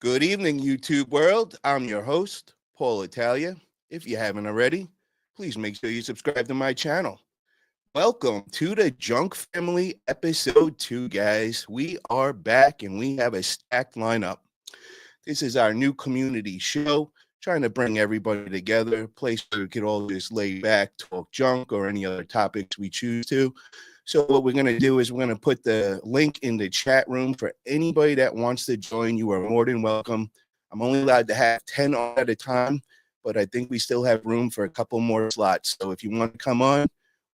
Good evening, YouTube world. I'm your host, Paul Italia. If you haven't already, please make sure you subscribe to my channel. Welcome to the Junk Family episode 2, guys. We are back and we have a stacked lineup. This is our new community show, trying to bring everybody together, a place where we could all just lay back, talk junk, or any other topics we choose to. So what we're going to do is we're going to put the link in the chat room for anybody that wants to join. You are more than welcome. I'm only allowed to have 10 on at a time, but I think we still have room for a couple more slots. So if you want to come on,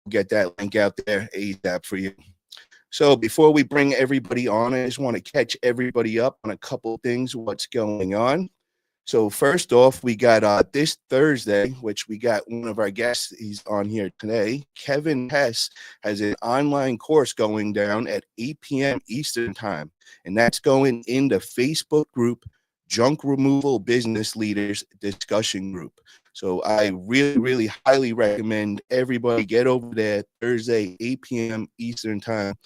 we'll get that link out there ASAP for you. So before we bring everybody on, I just want to catch everybody up on a couple things, what's going on. So first off, we got this Thursday, which we got one of our guests, he's on here today. Kevin Hess has an online course going down at 8 p.m. Eastern time, and that's going in the Facebook group, Junk Removal Business Leaders Discussion Group. So I really highly recommend everybody get over there Thursday, 8 p.m. Eastern time.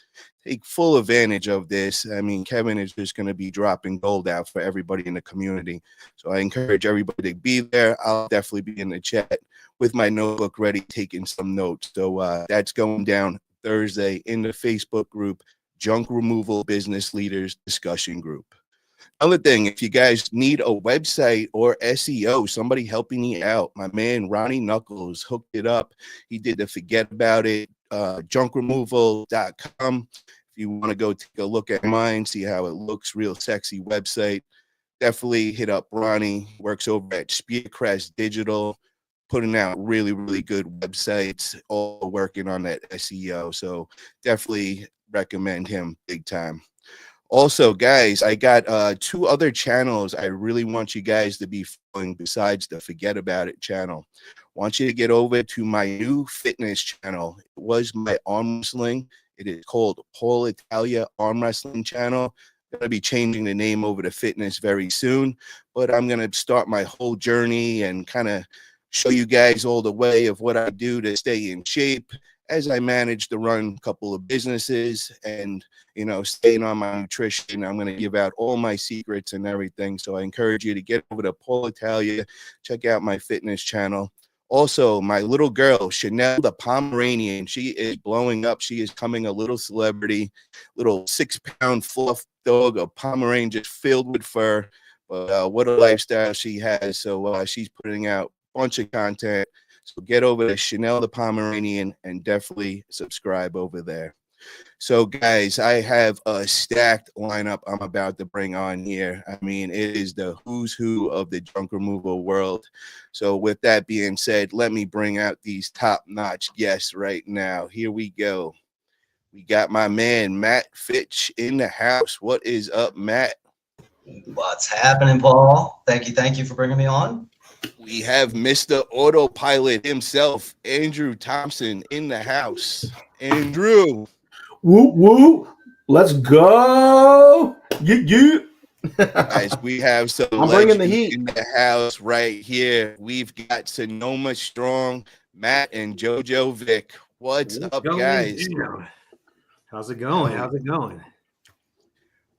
Take full advantage of this. I mean, Kevin is just going to be dropping gold out for everybody in the community. So I encourage everybody to be there. I'll definitely be in the chat with my notebook ready, taking some notes. So that's going down Thursday in the Facebook group, Junk Removal Business Leaders Discussion Group. Another thing, if you guys need a website or SEO, somebody helping you out, my man Ronnie Knuckles hooked it up. He did the Fuhgeddaboutit, junkremoval.com. If you want to go take a look at mine, see how it looks, real sexy website, definitely hit up Ronnie. Works over at Spearcrest Digital, putting out really good websites, all working on that SEO. So definitely recommend him big time. Also, guys, I got 2 other channels I really want you guys to be following besides the Fuhgeddaboutit channel. I want you to get over to my new fitness channel. It was my arm wrestling. It is called Paul Italia Arm Wrestling Channel. I'm going to be changing the name over to fitness very soon, but I'm going to start my whole journey and kind of show you guys all the way of what I do to stay in shape as I manage to run a couple of businesses and, you know, staying on my nutrition. I'm going to give out all my secrets and everything. So I encourage you to get over to Paul Italia, check out my fitness channel. Also, my little girl, Chanel the Pomeranian, she is blowing up. She is coming a little celebrity, little 6-pound fluff dog, a Pomeranian just filled with fur. But what a lifestyle she has. So she's putting out a bunch of content. So get over to Chanel the Pomeranian and definitely subscribe over there. So, guys, I have a stacked lineup I'm about to bring on here. I mean, it is the who's who of the junk removal world. So, with that being said, let me bring out these top-notch guests right now. Here we go. We got my man, Matt Fitch, in the house. What is up, Matt? What's happening, Paul? Thank you for bringing me on. We have Mr. Autopilot himself, Andrew Thompson, in the house. Andrew. Whoop, whoop. Let's go. You. Guys, we have some I'm bringing the heat in the house right here. We've got Sonoma Strong, Matt, and Jojo Vick. What's up, guys? How's it going? How's it going?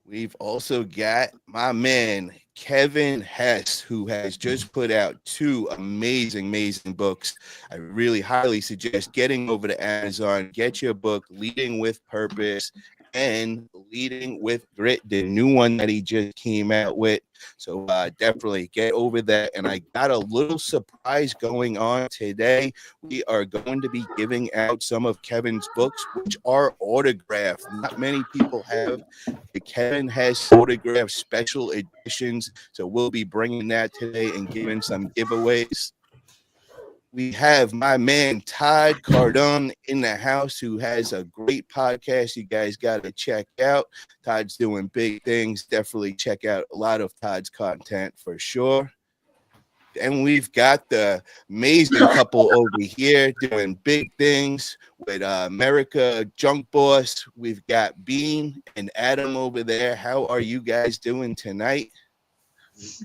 We've also got my man, Kevin Hess, who has just put out 2 amazing books. I really highly suggest getting over to Amazon, get your book, Leading with Purpose and Leading with Grit, the new one that he just came out with. So definitely get over there. And I got a little surprise going on today. We are going to be giving out some of Kevin's books, which are autographed. Not many people have the Kevin Hess autograph special editions. So we'll be bringing that today and giving some giveaways. We have my man Todd Crdon in the house, who has a great podcast you guys got to check out. Todd's doing big things. Definitely check out a lot of Todd's content for sure. And we've got the amazing couple over here doing big things with Merica Junk Boss. We've got Bean and Adam over there. How are you guys doing tonight?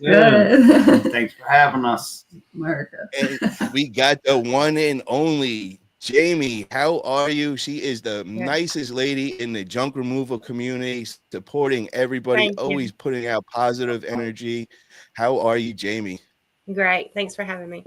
Good. Thanks for having us, Merica. And we got the one and only Jamie, how are you? She is the nicest lady in the junk removal community, supporting everybody, Thank you. always putting out positive energy. How are you, Jamie? Great. Thanks for having me.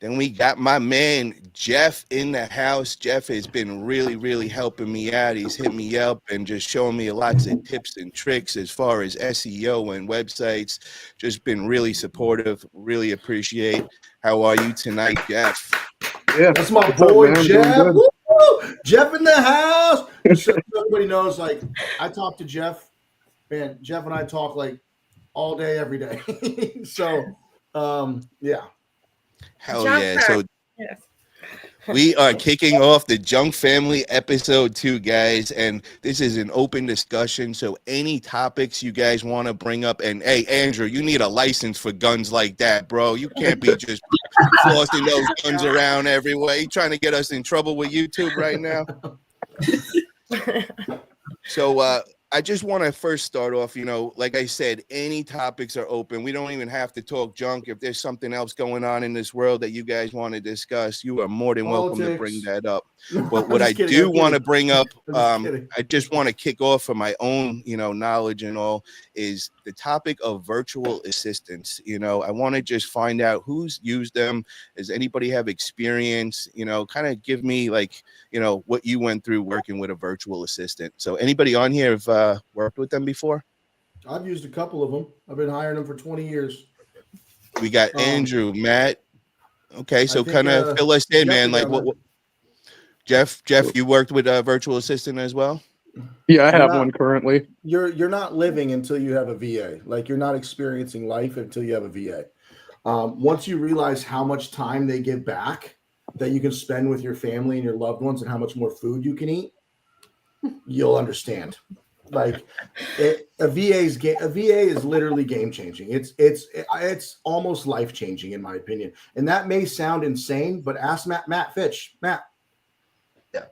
Then we got my man, Jeff, in the house. Jeff has been really, really helping me out. He's hit me up and just showing me lots of tips and tricks as far as SEO and websites. Just been really supportive. Really appreciate. How are you tonight, Jeff? Yeah, That's my what's up, boy, man? Doing Jeff. good. Woo-hoo! Jeff in the house. So everybody knows, like, I talk to Jeff. Man, Jeff and I talk like all day, every day. So, yeah. Hell Junk yeah. time. So Yes. we are kicking off the Junk Family episode 2, guys, and this is an open discussion. So any topics you guys want to bring up, and hey, Andrew, you need a license for guns like that, bro. You can't be just flossing those guns around everywhere. You trying to get us in trouble with YouTube right now? So I just want to first start off, like I said, any topics are open. We don't even have to talk junk. If there's something else going on in this world that you guys want to discuss, you are more than welcome to bring that up. But what I do want to bring up, I just want to kick off for my own, knowledge and all, is the topic of virtual assistants. I want to just find out who's used them. Does anybody have experience? Kind of give me like, what you went through working with a virtual assistant. So anybody on here have worked with them before? I've used a couple of them. I've been hiring them for 20 years. We got Andrew, Matt. Okay, so kind of fill us in, man. Like what Jeff, you worked with a virtual assistant as well? Yeah, I have one currently. You're not living until you have a VA. Like, you're not experiencing life until you have a VA. Once you realize how much time they give back that you can spend with your family and your loved ones, and how much more food you can eat, you'll understand. Like, a VA is literally game changing. It's almost life changing, in my opinion. And that may sound insane, but ask Matt Fitch. Matt. Yeah.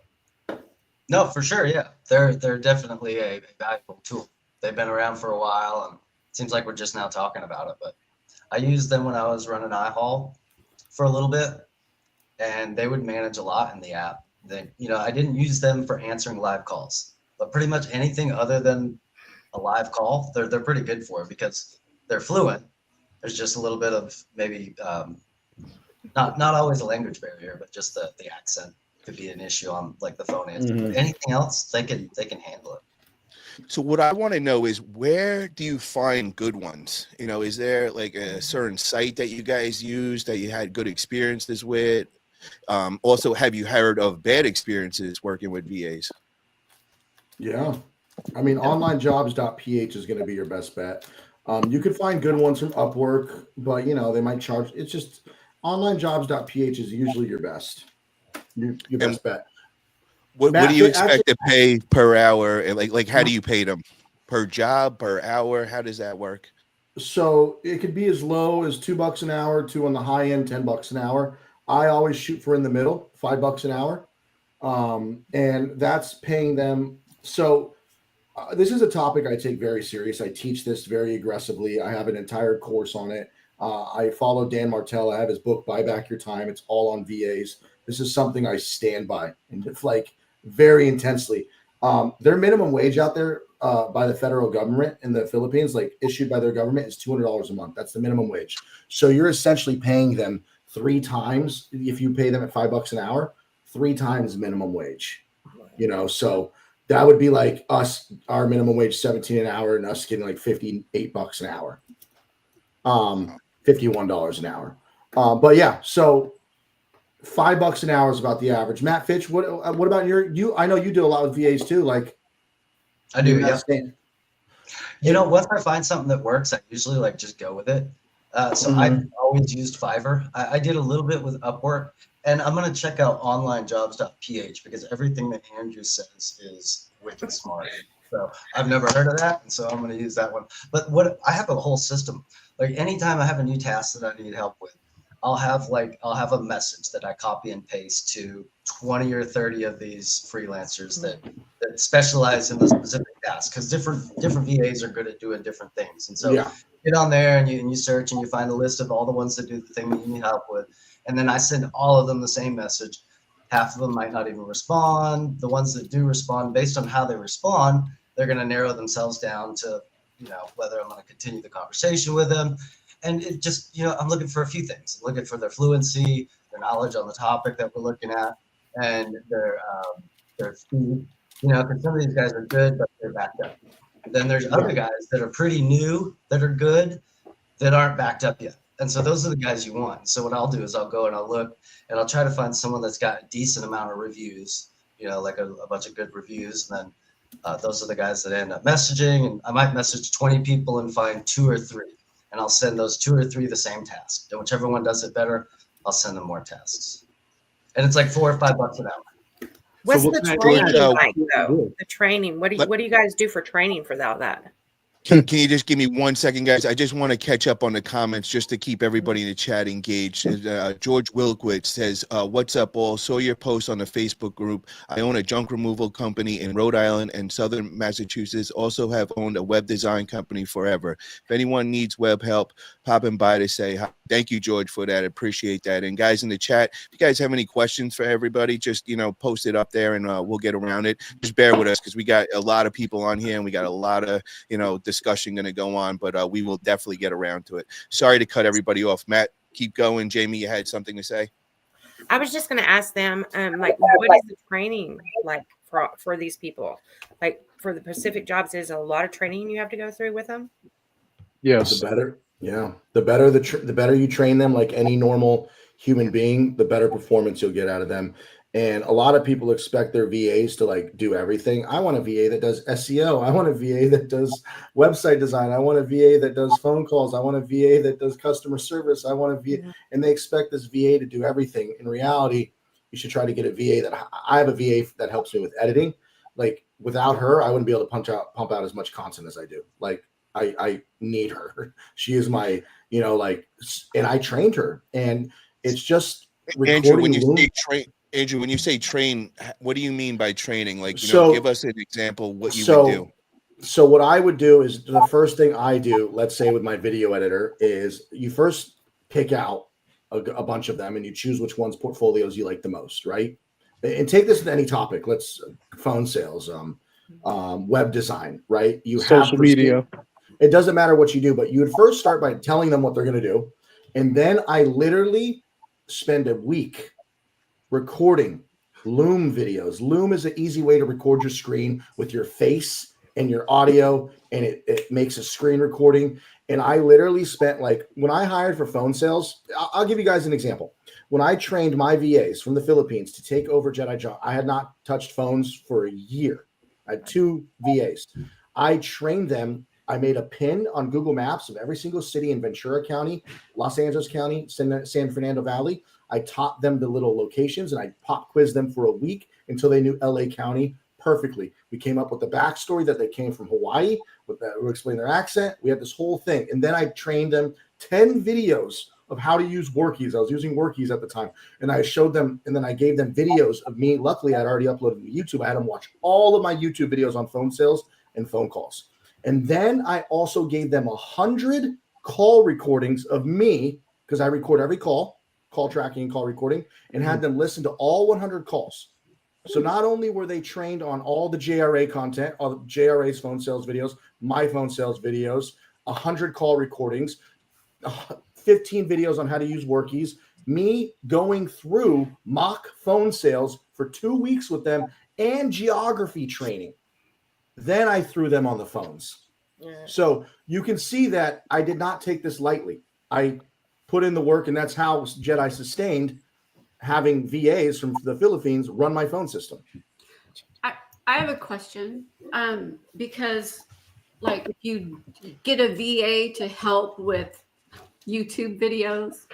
No, for sure. Yeah, they're definitely a valuable tool. They've been around for a while, and it seems like we're just now talking about it. But I used them when I was running iHaul for a little bit, and they would manage a lot in the app. I didn't use them for answering live calls, but pretty much anything other than a live call, they're pretty good for, because they're fluent. There's just a little bit of maybe not always a language barrier, but just the accent could be an issue on like the phone answer. But anything else, they can handle it. So what I want to know is, where do you find good ones? Is there like a certain site that you guys use that you had good experiences with? Also, have you heard of bad experiences working with VAs? Yeah. I mean, onlinejobs.ph is going to be your best bet. You could find good ones from Upwork, but they might charge. It's just onlinejobs.ph is usually your best. Your best bet. What do you expect to pay per hour? And like how do you pay them? Per job, per hour? How does that work? So it could be as low as $2 an hour to, on the high end, $10 an hour. I always shoot for in the middle, $5 an hour. And that's paying them. So this is a topic I take very serious. I teach this very aggressively. I have an entire course on it. I follow Dan Martell. I have his book, Buy Back Your Time. It's all on VAs. This is something I stand by, and it's like very intensely. Their minimum wage out there by the federal government in the Philippines, like issued by their government, is $200 a month. That's the minimum wage. So you're essentially paying them 3 times, if you pay them at $5 an hour, 3 times minimum wage. So that would be like us, our minimum wage $17 an hour, and us getting like $58 an hour, $51 an hour. But yeah, so $5 an hour is about the average. Matt Fitch, what about you? I know you do a lot with VAs too. Like, I do. Yeah. Once I find something that works, I usually like just go with it. So I've always used Fiverr. I did a little bit with Upwork, and I'm going to check out onlinejobs.ph, because everything that Andrew says is wicked smart. So I've never heard of that, and so I'm going to use that one. But I have a whole system. Like, anytime I have a new task that I need help with, I'll have a message that I copy and paste to 20 or 30 of these freelancers that specialize in the specific task, because different VAs are good at doing different things. And so get on there and you search and you find a list of all the ones that do the thing that you need help with. And then I send all of them the same message. Half of them might not even respond. The ones that do respond, based on how they respond, they're going to narrow themselves down to, whether I'm going to continue the conversation with them. And it just, I'm looking for a few things. I'm looking for their fluency, their knowledge on the topic that we're looking at, and their speed. Because some of these guys are good, but they're backed up. Then there's other guys that are pretty new, that are good, that aren't backed up yet. And so those are the guys you want. So what I'll do is I'll go and I'll look and I'll try to find someone that's got a decent amount of reviews, like a bunch of good reviews. And then those are the guys that end up messaging. And I might message 20 people and find 2 or 3. And I'll send those 2 or 3 the same task. And whichever one does it better, I'll send them more tasks. And it's like $4 or $5 an hour. What's So the what- training like though? The training. What do you guys do for training for that? Can you just give me 1 second, guys? I just want to catch up on the comments just to keep everybody in the chat engaged. George Wilkwitz says, what's up, all? Saw your post on the Facebook group. I own a junk removal company in Rhode Island and Southern Massachusetts. Also have owned a web design company forever. If anyone needs web help, popping by to say hi. Thank you, George, for that. I appreciate that. And guys in the chat, if you guys have any questions for everybody, just, post it up there and we'll get around it. Just bear with us because we got a lot of people on here and we got a lot of, discussion going to go on, but we will definitely get around to it. Sorry to cut everybody off. Matt, keep going. Jamie, you had something to say? I was just going to ask them, what is the training like for these people? Like for the Pacific jobs, is a lot of training you have to go through with them? Yes. The better the better you train them, like any normal human being, the better performance you'll get out of them. And a lot of people expect their VAs to like do everything. I want a VA that does SEO. I want a VA that does website design. I want a VA that does phone calls. I want a VA that does customer service. I want a VA, and they expect this VA to do everything. In reality, you should try to get a VA I have a VA that helps me with editing. Like without her, I wouldn't be able to pump out as much content as I do. Like I need her. She is my, and I trained her, and it's just Andrew, when you say train, what do you mean by training? Like, give us an example what you would do. So what I would do is the first thing I do, let's say with my video editor, is you first pick out a bunch of them and you choose which one's portfolios you like the most, right? And take this to any topic. Let's phone sales, web design, right? You have Social media. It doesn't matter what you do, but you would first start by telling them what they're going to do. And then I literally spend a week recording Loom videos. Loom is an easy way to record your screen with your face and your audio, and it makes a screen recording. And I literally spent, like, when I hired for phone sales, I'll give you guys an example. When I trained my VAs from the Philippines to take over Jedi Junk, I had not touched phones for a year. I had 2 VAs. I trained them. I made a pin on Google Maps of every single city in Ventura County, Los Angeles County, San Fernando Valley. I taught them the little locations, and I pop quizzed them for a week until they knew LA County perfectly. We came up with the backstory that they came from Hawaii. We explained their accent. We had this whole thing. And then I trained them 10 videos of how to use Workies. I was using Workies at the time. And I showed them, and then I gave them videos of me. Luckily, I'd already uploaded to YouTube. I had them watch all of my YouTube videos on phone sales and phone calls. And then I also gave them 100 call recordings of me, because I record every call tracking and call recording, and had them listen to all 100 calls. So not only were they trained on all the JRA content, all the JRA's phone sales videos, my phone sales videos, 100 call recordings, 15 videos on how to use Workies, me going through mock phone sales for 2 weeks with them, and geography training. Then I threw them on the phones. Yeah. So you can see that I did not take this lightly. I put in the work, and that's how Jedi sustained having VAs from the Philippines run my phone system. I have a question, because like if you get a VA to help with YouTube videos,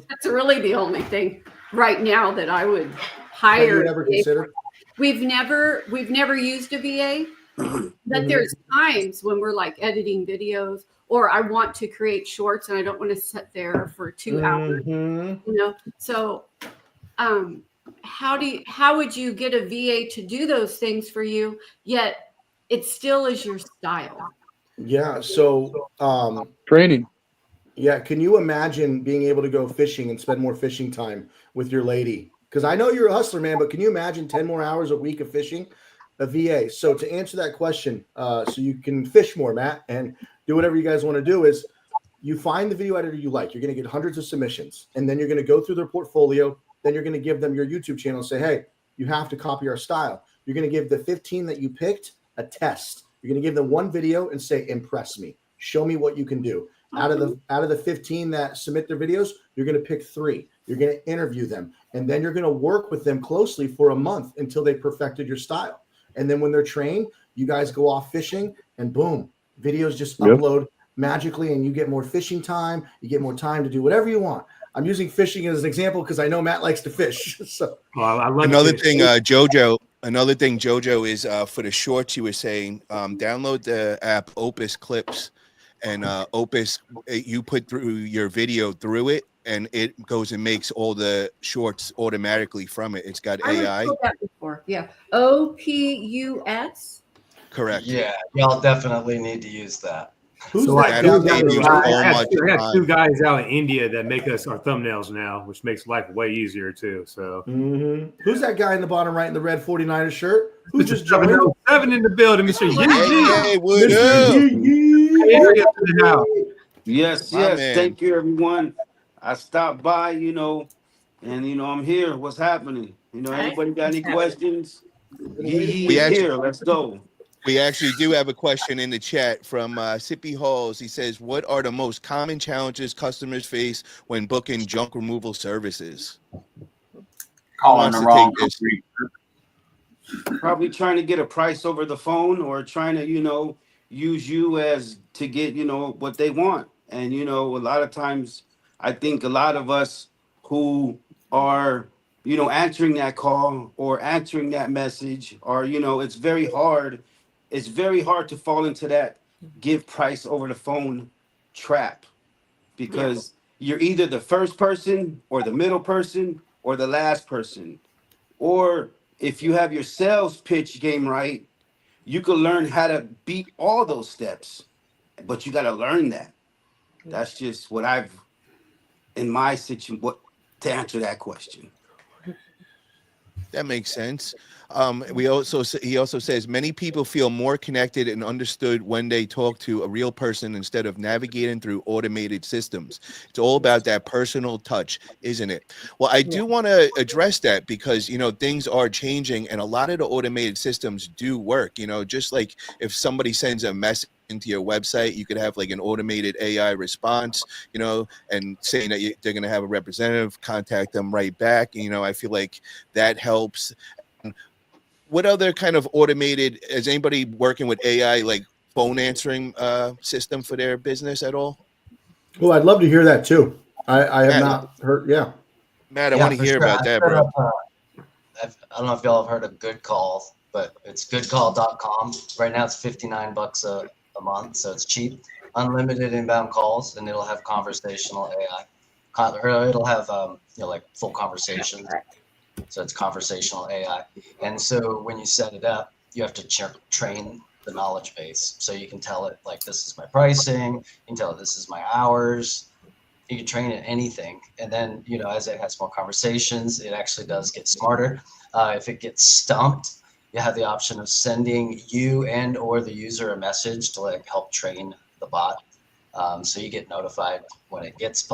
that's really the only thing right now that I would hire. Have you ever considered? We've never used a VA, but there's times when we're like editing videos, or I want to create shorts and I don't want to sit there for 2 hours, So, how would you get a VA to do those things for you, yet it still is your style? Yeah. So, training. Yeah. Can you imagine being able to go fishing and spend more fishing time with your lady Because I know you're a hustler, man, but can you imagine 10 more hours a week of fishing? A VA. So to answer that question, so you can fish more, Matt, and do whatever you guys want to do is you find the video editor you like. You're going to get hundreds of submissions, and then you're going to go through their portfolio. Then you're going to give them your YouTube channel and say, hey, you have to copy our style. You're going to give the 15 that you picked a test. You're going to give them one video and say, impress me. Show me what you can do. Out of the 15 that submit their videos, you're going to pick 3. You're going to interview them, and then you're going to work with them closely for a month until they perfected your style. And then when they're trained, you guys go off fishing, and boom, videos just upload magically, and you get more fishing time. You get more time to do whatever you want. I'm using fishing as an example because I know Matt likes to fish. So I love another fish. thing, Jojo. Another thing, Jojo, is for the shorts. You were saying, download the app Opus Clips, and Opus, you put through your video through it, and it goes and makes all the shorts automatically from it. It's got AI. heard that before. Yeah. OPUS. Correct. Yeah, y'all definitely need to use that. who's So that that'll guy? save you I so have much two time. guys out in India that make us our thumbnails now, which makes life way easier too. So Who's that guy in the bottom right in the red 49er shirt? Who just joined? 7 in the building, Mr. Hey, what Mr. up? Yee. Adrian in the house. Yes, My yes. man. Thank you, everyone. I stopped by, and I'm here. What's happening? Anybody got any questions? He We is actually- here. Let's go. We actually do have a question in the chat from Sippy Halls. He says, what are the most common challenges customers face when booking junk removal services? Calling Wants the to wrong take this? company. Probably trying to get a price over the phone, or trying to, use you as to get, what they want. And, a lot of times I think a lot of us who are, answering that call or answering that message, or, it's very hard. It's very hard to fall into that give price over the phone trap, because you're either the first person or the middle person or the last person. Or if you have your sales pitch game right, you can learn how to beat all those steps, but you got to learn that. That's just what I've in my situation. What to answer that question? That makes sense. He also says many people feel more connected and understood when they talk to a real person instead of navigating through automated systems. It's all about that personal touch, isn't it? Well, I do want to address that because, things are changing and a lot of the automated systems do work. Just like if somebody sends a message into your website, you could have like an automated AI response, and saying that they're going to have a representative contact them right back. I feel like that helps. What other kind of automated, is anybody working with AI, like phone answering system for their business at all? Well, I'd love to hear that too. I have Matt, not heard. Yeah. Matt, I want to for hear sure. about that, bro. I don't know if y'all have heard of Good Call, but it's goodcall.com. Right now it's $59 a month, so it's cheap. Unlimited inbound calls, and it'll have conversational AI. Or it'll have like full conversations. So it's conversational AI. And so when you set it up, you have to train the knowledge base. So you can tell it like, this is my pricing. You can tell it this is my hours. You can train it anything. And then, as it has more conversations, it actually does get smarter. If it gets stumped, you have the option of sending you and or the user a message to like help train the bot. So you get notified when it gets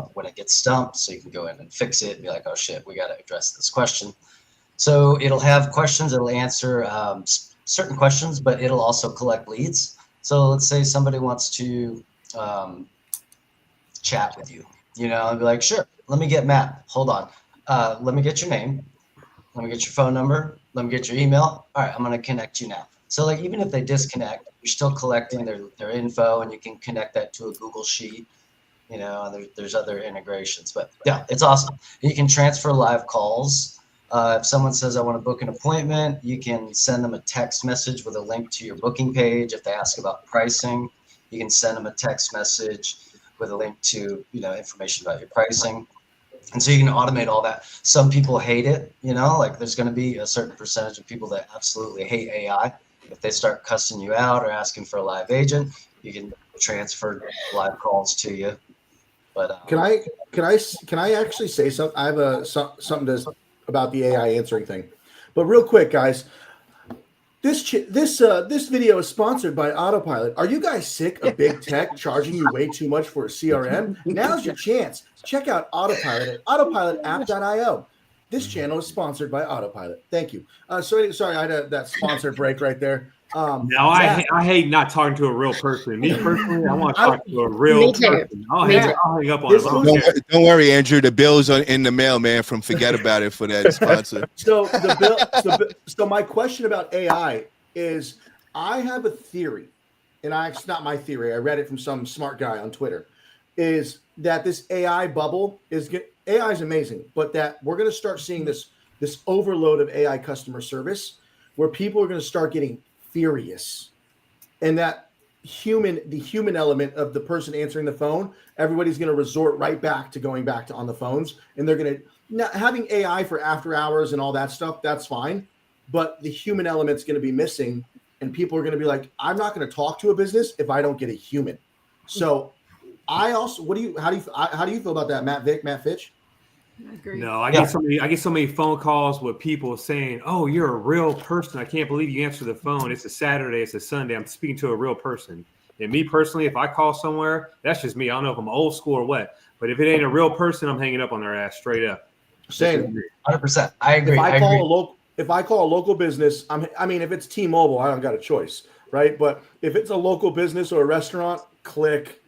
stumped, so you can go in and fix it and be like, oh shit, we got to address this question. So it'll have questions, it'll answer certain questions, but it'll also collect leads. So let's say somebody wants to chat with you, and be like, sure, let me get Matt. Hold on. Let me get your name. Let me get your phone number. Let me get your email. All right, I'm going to connect you now. So like, even if they disconnect, you're still collecting their info, and you can connect that to a Google Sheet, and there's other integrations, but yeah, it's awesome. You can transfer live calls. If someone says, I want to book an appointment, you can send them a text message with a link to your booking page. If they ask about pricing, you can send them a text message with a link to, information about your pricing. And so you can automate all that. Some people hate it, like there's going to be a certain percentage of people that absolutely hate AI. If they start cussing you out or asking for a live agent, you can transfer live calls to you. But Can I actually say something? I have something to about the AI answering thing. But real quick, guys, this video is sponsored by Autopilot. Are you guys sick of big tech charging you way too much for a CRM? Now's your chance. Check out Autopilot at autopilotapp.io. This channel is sponsored by Autopilot. Thank you. Sorry, I had that sponsored break right there. Now I hate not talking to a real person. Me personally, I want to talk to a real person. I'll hang up on it. Don't worry, Andrew. The bill's in the mail, man. From Fuhgeddaboutit for that sponsor. So so my question about AI is, I have a theory, and it's not my theory. I read it from some smart guy on Twitter. Is that this AI bubble AI is amazing, but that we're going to start seeing this overload of AI customer service, where people are going to start getting furious, and that the human element of the person answering the phone, everybody's going to resort right back to going back to on the phones, and they're going to having AI for after hours and all that stuff. That's fine, but the human element's going to be missing, and people are going to be like, I'm not going to talk to a business if I don't get a human. So I also, how do you feel about that, Matt Vick, Matt Fitch? No, I get so many phone calls with people saying, "Oh, you're a real person. I can't believe you answer the phone. It's a Saturday, it's a Sunday. I'm speaking to a real person." And me personally, if I call somewhere, that's just me. I don't know if I'm old school or what, but if it ain't a real person, I'm hanging up on their ass straight up. Same, 100%. I agree. If I call a local business, if it's T-Mobile, I don't got a choice, right? But if it's a local business or a restaurant, click.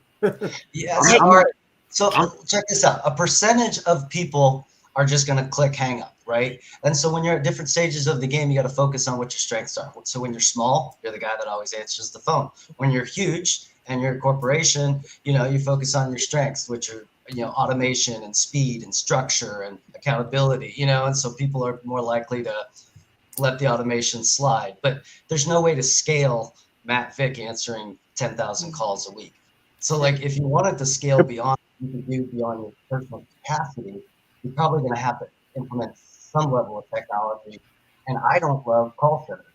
Yes. All right. So check this out. A percentage of people are just going to click hang up, right? And so when you're at different stages of the game, you got to focus on what your strengths are. So when you're small, you're the guy that always answers the phone. When you're huge and you're a corporation, you focus on your strengths, which are, automation and speed and structure and accountability, and so people are more likely to let the automation slide. But there's no way to scale Matt Vick answering 10,000 calls a week. So like if you wanted to scale beyond you can do beyond your personal capacity, you're probably going to have to implement some level of technology. And I don't love call centers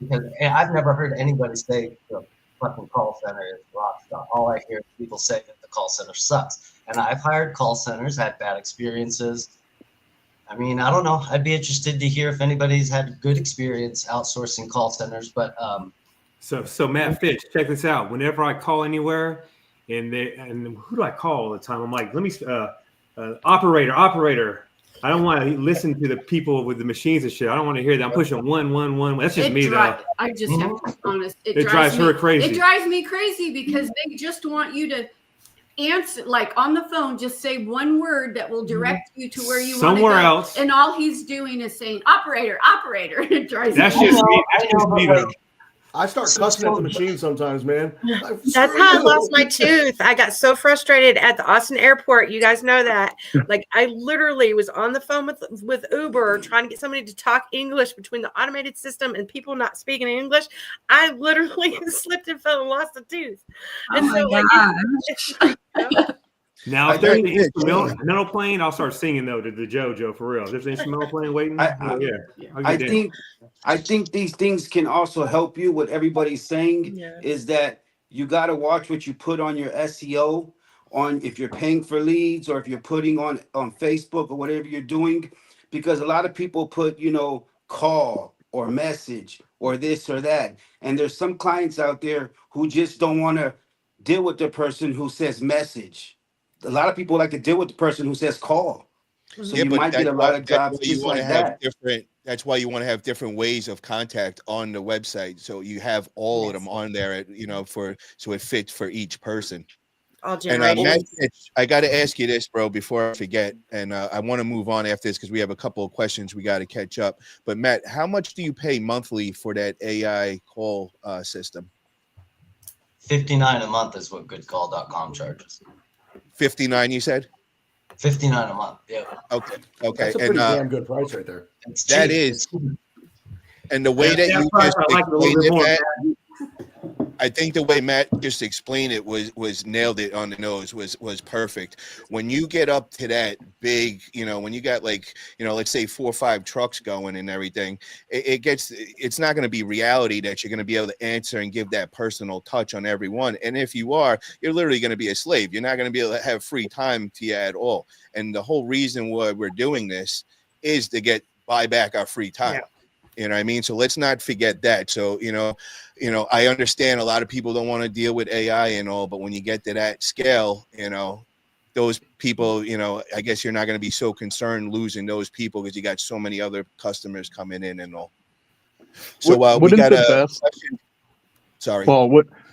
because I've never heard anybody say the fucking call center is rock star. All I hear is people say that the call center sucks. And I've hired call centers, had bad experiences. I mean, I don't know. I'd be interested to hear if anybody's had good experience outsourcing call centers. But so Matt Fitch, check this out. Whenever I call anywhere, and who do I call all the time? I'm like, let me operator. I don't want to listen to the people with the machines and shit. I don't want to hear that. I'm pushing 111. That's just me, though. I just have to be honest. It drives her crazy. It drives me crazy because they just want you to answer, like on the phone, just say one word that will direct you to where you want to go. Somewhere else. And all he's doing is saying, operator. It drives That's me just me. That's just me, though. I start cussing at the machine sometimes, man. That's how I lost my tooth. I got so frustrated at the Austin airport. You guys know that. Like I literally was on the phone with Uber trying to get somebody to talk English between the automated system and people not speaking English. I literally slipped and fell and lost a tooth. And Now, if there's an instrumental playing, I'll start singing though to the Jojo for real. If there's an instrumental playing waiting, I think these things can also help you. What everybody's saying is that you got to watch what you put on your SEO, on if you're paying for leads or if you're putting on Facebook or whatever you're doing, because a lot of people put call or message or this or that, and there's some clients out there who just don't want to deal with the person who says message. A lot of people like to deal with the person who says call. So you might get a lot of jobs just like that. That's why you want to have different ways of contact on the website. So you have all of them on there, so it fits for each person. And Matt, I got to ask you this, bro, before I forget. And I want to move on after this because we have a couple of questions we got to catch up. But Matt, how much do you pay monthly for that AI call system? $59 a month is what goodcall.com charges. 59, you said? 59 a month. Yeah. Okay. That's a pretty damn good price right there. That is. And the way that you just explained it, Matt, I think the way Matt just explained it was nailed it on the nose, was perfect. When you get up to that big, when you got let's say 4 or 5 trucks going and everything, it's not going to be reality that you're going to be able to answer and give that personal touch on everyone. And if you are, you're literally going to be a slave. You're not going to be able to have free time to you at all. And the whole reason why we're doing this is to buy back our free time. Yeah. You know what I mean? So let's not forget that. So, I understand a lot of people don't want to deal with AI and all, but when you get to that scale, those people, I guess you're not going to be so concerned losing those people because you got so many other customers coming in and all. So we got a question. Sorry. Well,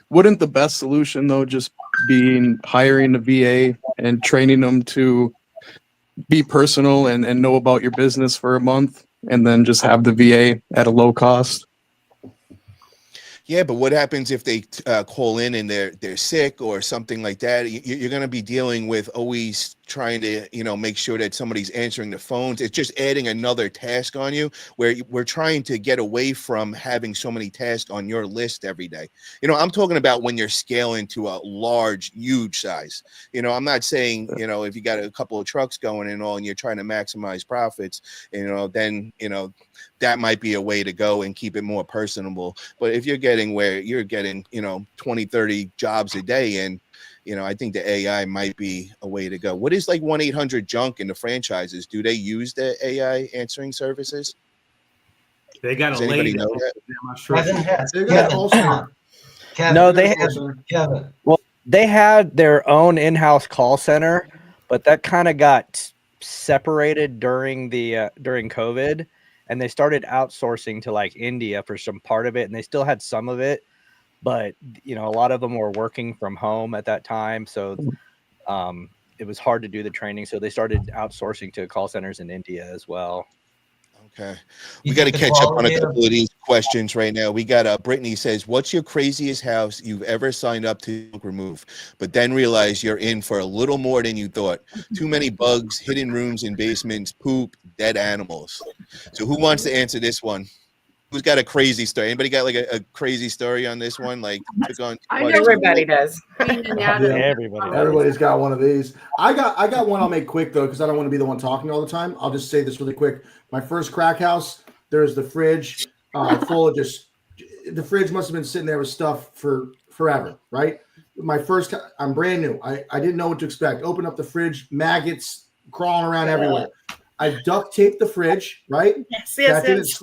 wouldn't the best solution though just being hiring a VA and training them to be personal and know about your business for a month and then just have the VA at a low cost? Yeah, but what happens if they call in and they're sick or something like that? You're going to be dealing with always trying to, make sure that somebody's answering the phones. It's just adding another task on you where we're trying to get away from having so many tasks on your list every day. I'm talking about when you're scaling to a large, huge size. I'm not saying, if you got a couple of trucks going and all and you're trying to maximize profits, then, that might be a way to go and keep it more personable. But if you're getting where you're getting, 20, 30 jobs a day, and, I think the AI might be a way to go. What is like 1-800-JUNK in the franchises? Do they use the AI answering services? They got Does a anybody lady. know that? I'm not sure. Kevin, No, they had. Kevin. Well, they had their own in-house call center, but that kind of got separated during COVID, and they started outsourcing to like India for some part of it, and they still had some of it, but a lot of them were working from home at that time, so it was hard to do the training. So they started outsourcing to call centers in India as well. Okay. We got to catch up on a couple of these questions right now. We got Brittany says, what's your craziest house you've ever signed up to remove, but then realize you're in for a little more than you thought? Too many bugs, hidden rooms in basements, poop, dead animals. So who wants to answer this one? Who's got a crazy story? Anybody got like a crazy story on this one? Like took on everybody does. Everybody's got one of these. I got one I'll make quick though, because I don't want to be the one talking all the time. I'll just say this really quick. My first crack house, there's the fridge full of the fridge must have been sitting there with stuff for forever, right? I'm brand new. I didn't know what to expect. Open up the fridge, maggots crawling around everywhere. I duct taped the fridge, right? Yes.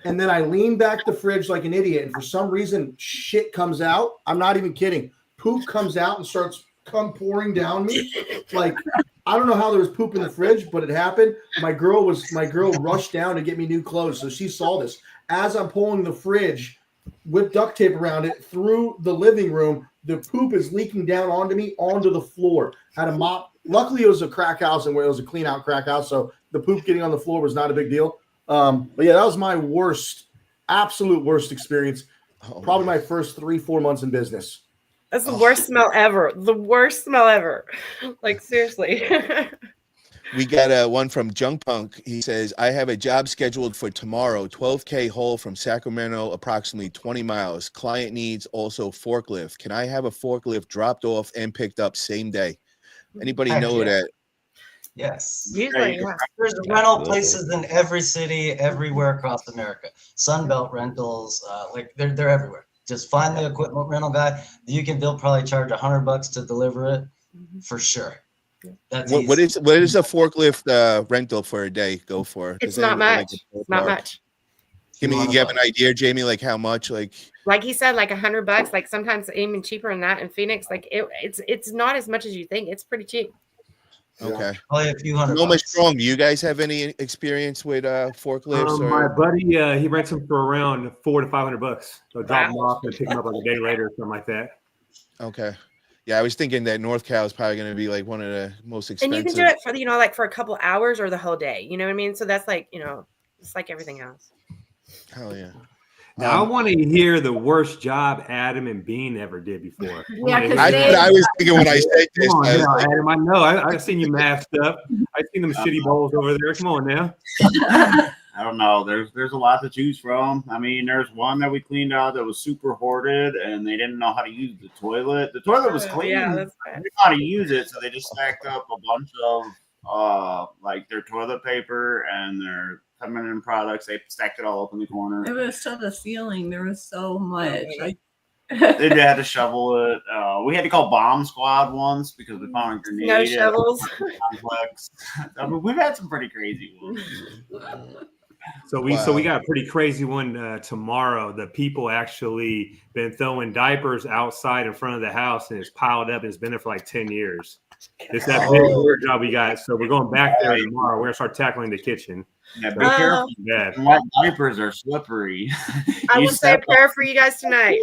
And then I lean back the fridge like an idiot, and for some reason, shit comes out. I'm not even kidding. Poop comes out and starts pouring down me. Like, I don't know how there was poop in the fridge, but it happened. My girl rushed down to get me new clothes, so she saw this. As I'm pulling the fridge with duct tape around it through the living room, the poop is leaking down onto me, onto the floor. Had a mop. Luckily, it was a crack house, and it was a clean out crack house, so the poop getting on the floor was not a big deal. But yeah, that was my absolute worst experience. Probably my first 3-4 months in business. That's the worst smell ever. The worst smell ever. Like, seriously. We got one from Junk Punk. He says, I have a job scheduled for tomorrow, 12K haul from Sacramento, approximately 20 miles. Client needs also forklift. Can I have a forklift dropped off and picked up same day? Anybody know that? Yes. Usually, yeah. There's rental places in every city, everywhere across America. Sunbelt rentals, like they're everywhere. Just find the equipment rental guy. They'll probably charge $100 to deliver it for sure. That's what is a forklift rental for a day go for? It's not much. Not much. You have an idea, Jamie? Like how much? Like he said, like $100. Like sometimes even cheaper than that in Phoenix. Like it's not as much as you think. It's pretty cheap. Okay. Probably a few $100. Sonoma Strong. Do you guys have any experience with forklifts? My buddy, he rents them for around $400 to $500. So drop them off and pick them up like a day later, or something like that. Okay. Yeah, I was thinking that North Cal is probably going to be like one of the most expensive. And you can do it for like for a couple hours or the whole day. You know what I mean? So that's like it's like everything else. Hell yeah. Now I want to hear the worst job Adam and Bean ever did before. Yeah, I was thinking when I said this. Come on now, Adam. I know. I've seen you masked up. I've seen them shitty bowls over there. Come on now. I don't know. There's a lot to choose from. I mean, there's one that we cleaned out that was super hoarded, and they didn't know how to use the toilet. The toilet was clean. Yeah, they didn't know how to use it, so they just stacked up a bunch of like their toilet paper and their feminine products. They stacked it all up in the corner. It was to the ceiling. There was so much. They had to shovel it. We had to call bomb squad once because we found a grenade. No shovels. Complex. I mean, we've had some pretty crazy ones. So we got a pretty crazy one tomorrow. The people actually been throwing diapers outside in front of the house, and it's piled up and it's been there for like 10 years. It's that big work job we got. So we're going back there tomorrow. We're gonna start tackling the kitchen. Yeah, be careful. Yeah. Wet diapers are slippery. I will say a prayer for you guys tonight.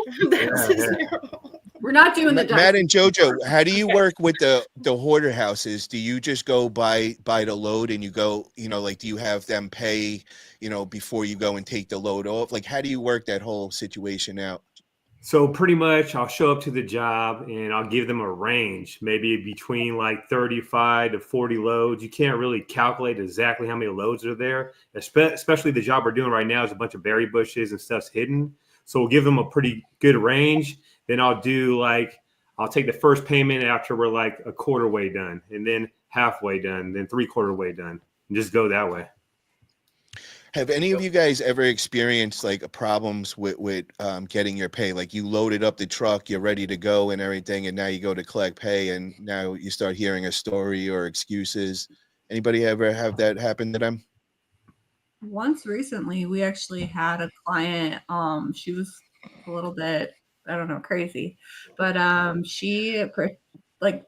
We're not doing the Matt and Jojo, how do you work with the hoarder houses? Do you just go by the load and you go, like, do you have them pay, before you go and take the load off? Like, how do you work that whole situation out? So pretty much I'll show up to the job and I'll give them a range, maybe between like 35 to 40 loads. You can't really calculate exactly how many loads are there, especially the job we're doing right now is a bunch of berry bushes and stuff's hidden. So we'll give them a pretty good range. Then I'll take the first payment after we're like a quarter way done, and then halfway done, then 3/4 way done, and just go that way. Have any of you guys ever experienced like problems with getting your pay? Like you loaded up the truck, you're ready to go and everything, and now you go to collect pay, and now you start hearing a story or excuses. Anybody ever have that happen to them? Once recently, we actually had a client. She was a little bit, I don't know, crazy, but she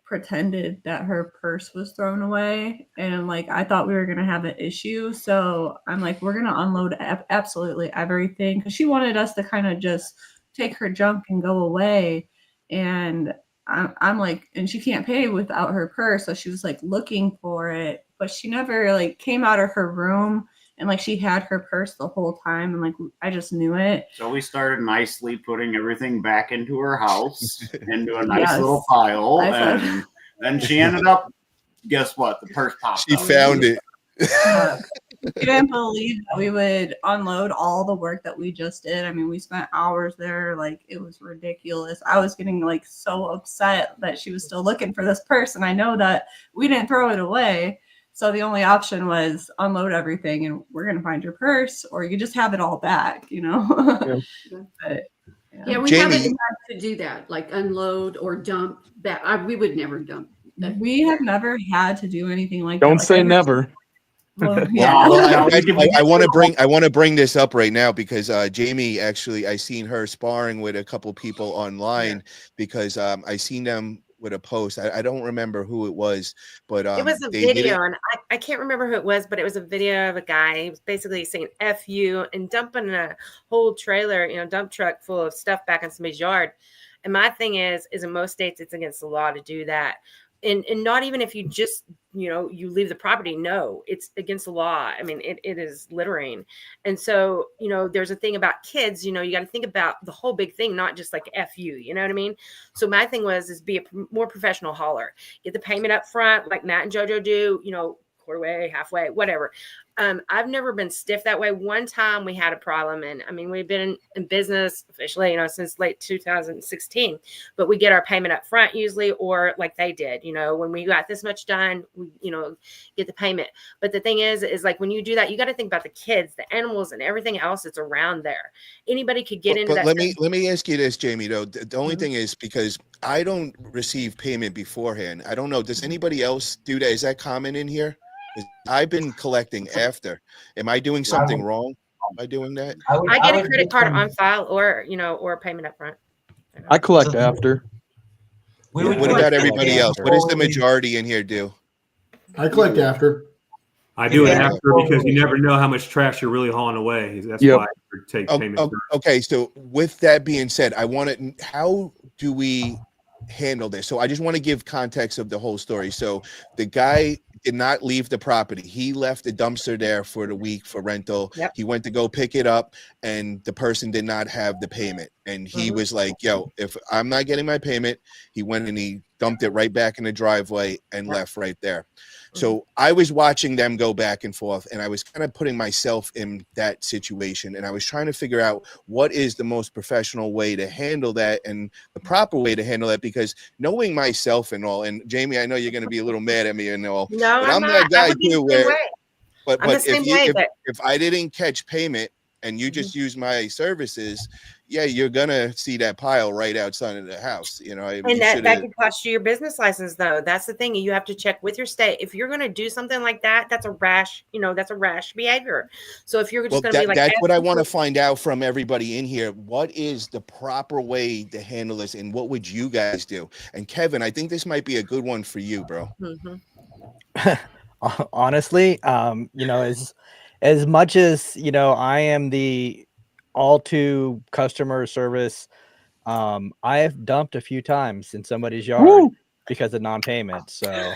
pretended that her purse was thrown away, and like I thought we were gonna have an issue. So I'm like, we're gonna unload absolutely everything, because she wanted us to kind of just take her junk and go away. And I'm like, and she can't pay without her purse, so she was like looking for it, but she never like came out of her room. And like she had her purse the whole time, and like I just knew it. So we started nicely putting everything back into her house, into a nice little pile, and then she ended up. Guess what? The purse popped. She found it. You didn't believe that we would unload all the work that we just did. I mean, we spent hours there. Like it was ridiculous. I was getting like so upset that she was still looking for this purse, and I know that we didn't throw it away. So the only option was unload everything and we're going to find your purse, or you just have it all back, Yeah, we Jamie, haven't had to do that, like unload or dump that. We would never dump that. We have never had to do anything like Don't that. say never. Well, yeah. I want to bring this up right now because Jamie, actually, I seen her sparring with a couple people online because I seen them with a post. I don't remember who it was, but it was a video, and I can't remember who it was, but it was a video of a guy. He was basically saying "F you" and dumping a whole trailer, dump truck full of stuff back in somebody's yard. And my thing is in most states it's against the law to do that. And not even if you just, you leave the property. No, it's against the law. I mean, it is littering. And so, there's a thing about kids, you got to think about the whole big thing, not just like F you, you know what I mean? So my thing is be a more professional hauler, get the payment up front, like Matt and Jojo do, quarter way, halfway, whatever. I've never been stiff that way. One time we had a problem, and I mean, we've been in business officially, since late 2016, but we get our payment up front usually, or like they did, when we got this much done, we, get the payment. But the thing is like when you do that, you got to think about the kids, the animals, and everything else that's around there. Anybody could get into that. Let me ask you this, Jamie, though. The only thing is, because I don't receive payment beforehand. I don't know. Does anybody else do that? Is that common in here? I've been collecting after. Am I doing something wrong by doing that? I get a credit card on file, or or payment up front. I collect after. What about everybody else? What does the majority in here do? I collect after. I do it after because you never know how much trash you're really hauling away. That's why I take payment. Okay, so with that being said, how do we handle this? So I just want to give context of the whole story. So the guy did not leave the property. He left the dumpster there for the week for rental. Yep. He went to go pick it up, and the person did not have the payment. And he was like, yo, if I'm not getting my payment, he went and he dumped it right back in the driveway and left right there. So I was watching them go back and forth, and I was kind of putting myself in that situation, and I was trying to figure out what is the most professional way to handle that and the proper way to handle that, because knowing myself and all, and Jamie, I know you're going to be a little mad at me and all, no, but I'm that guy too where, but if I didn't catch payment and you just use my services, yeah, you're gonna see that pile right outside of the house. You know, And that could cost you your business license, though. That's the thing. You have to check with your state. If you're going to do something like that, that's a rash, that's a rash behavior. So if you're just going to be like, that's what I want to find out from everybody in here. What is the proper way to handle this, and what would you guys do? And Kevin, I think this might be a good one for you, bro. Honestly, as much as I am the all to customer service, I have dumped a few times in somebody's yard because of non-payment. So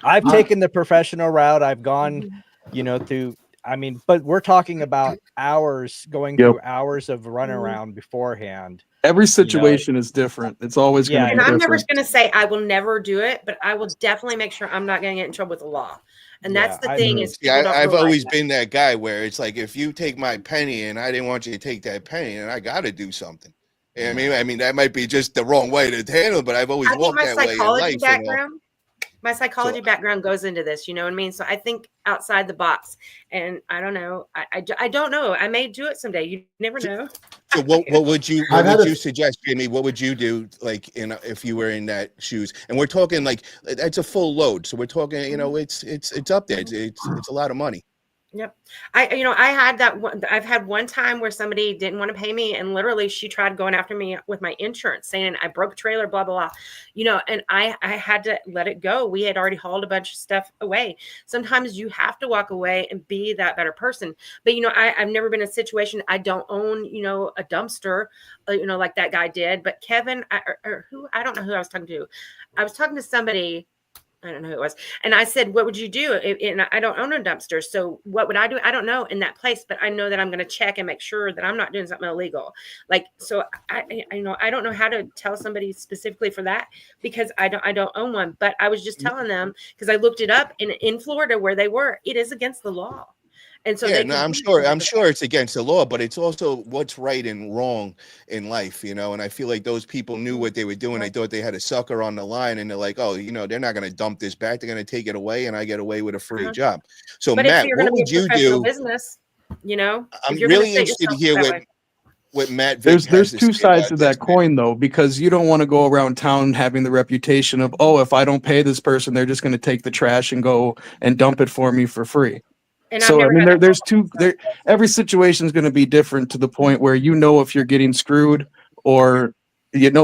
I've taken the professional route. I've gone, through. I mean, but we're talking about hours, going through hours of runaround beforehand. Every situation is different. It's always going to be and I'm different. never going to say I will never do it, but I will definitely make sure I'm not going to get in trouble with the law. And that's the thing is, I've always been that guy where it's like, if you take my penny and I didn't want you to take that penny, and I got to do something. I mean, that might be just the wrong way to handle it, but I've always walked that way in life. My psychology background goes into this, you know what I mean? So I think outside the box, and I don't know. I don't know. I may do it someday. You never know. So what would you suggest, Jimmy? What would you do, like, if you were in that shoes? And we're talking like that's a full load. So we're talking, it's up there. It's a lot of money. Yep. I had that one. I've had one time where somebody didn't want to pay me, and literally she tried going after me with my insurance, saying I broke a trailer, blah, blah, blah, and I had to let it go. We had already hauled a bunch of stuff away. Sometimes you have to walk away and be that better person. But, I've never been in a situation. I don't own, a dumpster, like that guy did. But Kevin, I don't know who I was talking to. I was talking to somebody. I don't know who it was. And I said, what would you do? And I don't own a dumpster. So what would I do? I don't know in that place, but I know that I'm going to check and make sure that I'm not doing something illegal. So I don't know how to tell somebody specifically for that, because I don't own one, but I was just telling them, because I looked it up in Florida where they were, it is against the law. And so I'm sure it's against the law, but it's also what's right and wrong in life, and I feel like those people knew what they were doing. They thought they had a sucker on the line, and they're like, oh, they're not going to dump this back. They're going to take it away, and I get away with a free job. So but Matt, if you're what would you do? Business, I'm really interested to hear what Matt Vick there's two sides to that coin, though, because you don't want to go around town having the reputation of, oh, if I don't pay this person, they're just going to take the trash and go and dump it for me for free. And so I mean, there's two. Every situation is going to be different to the point where if you're getting screwed, or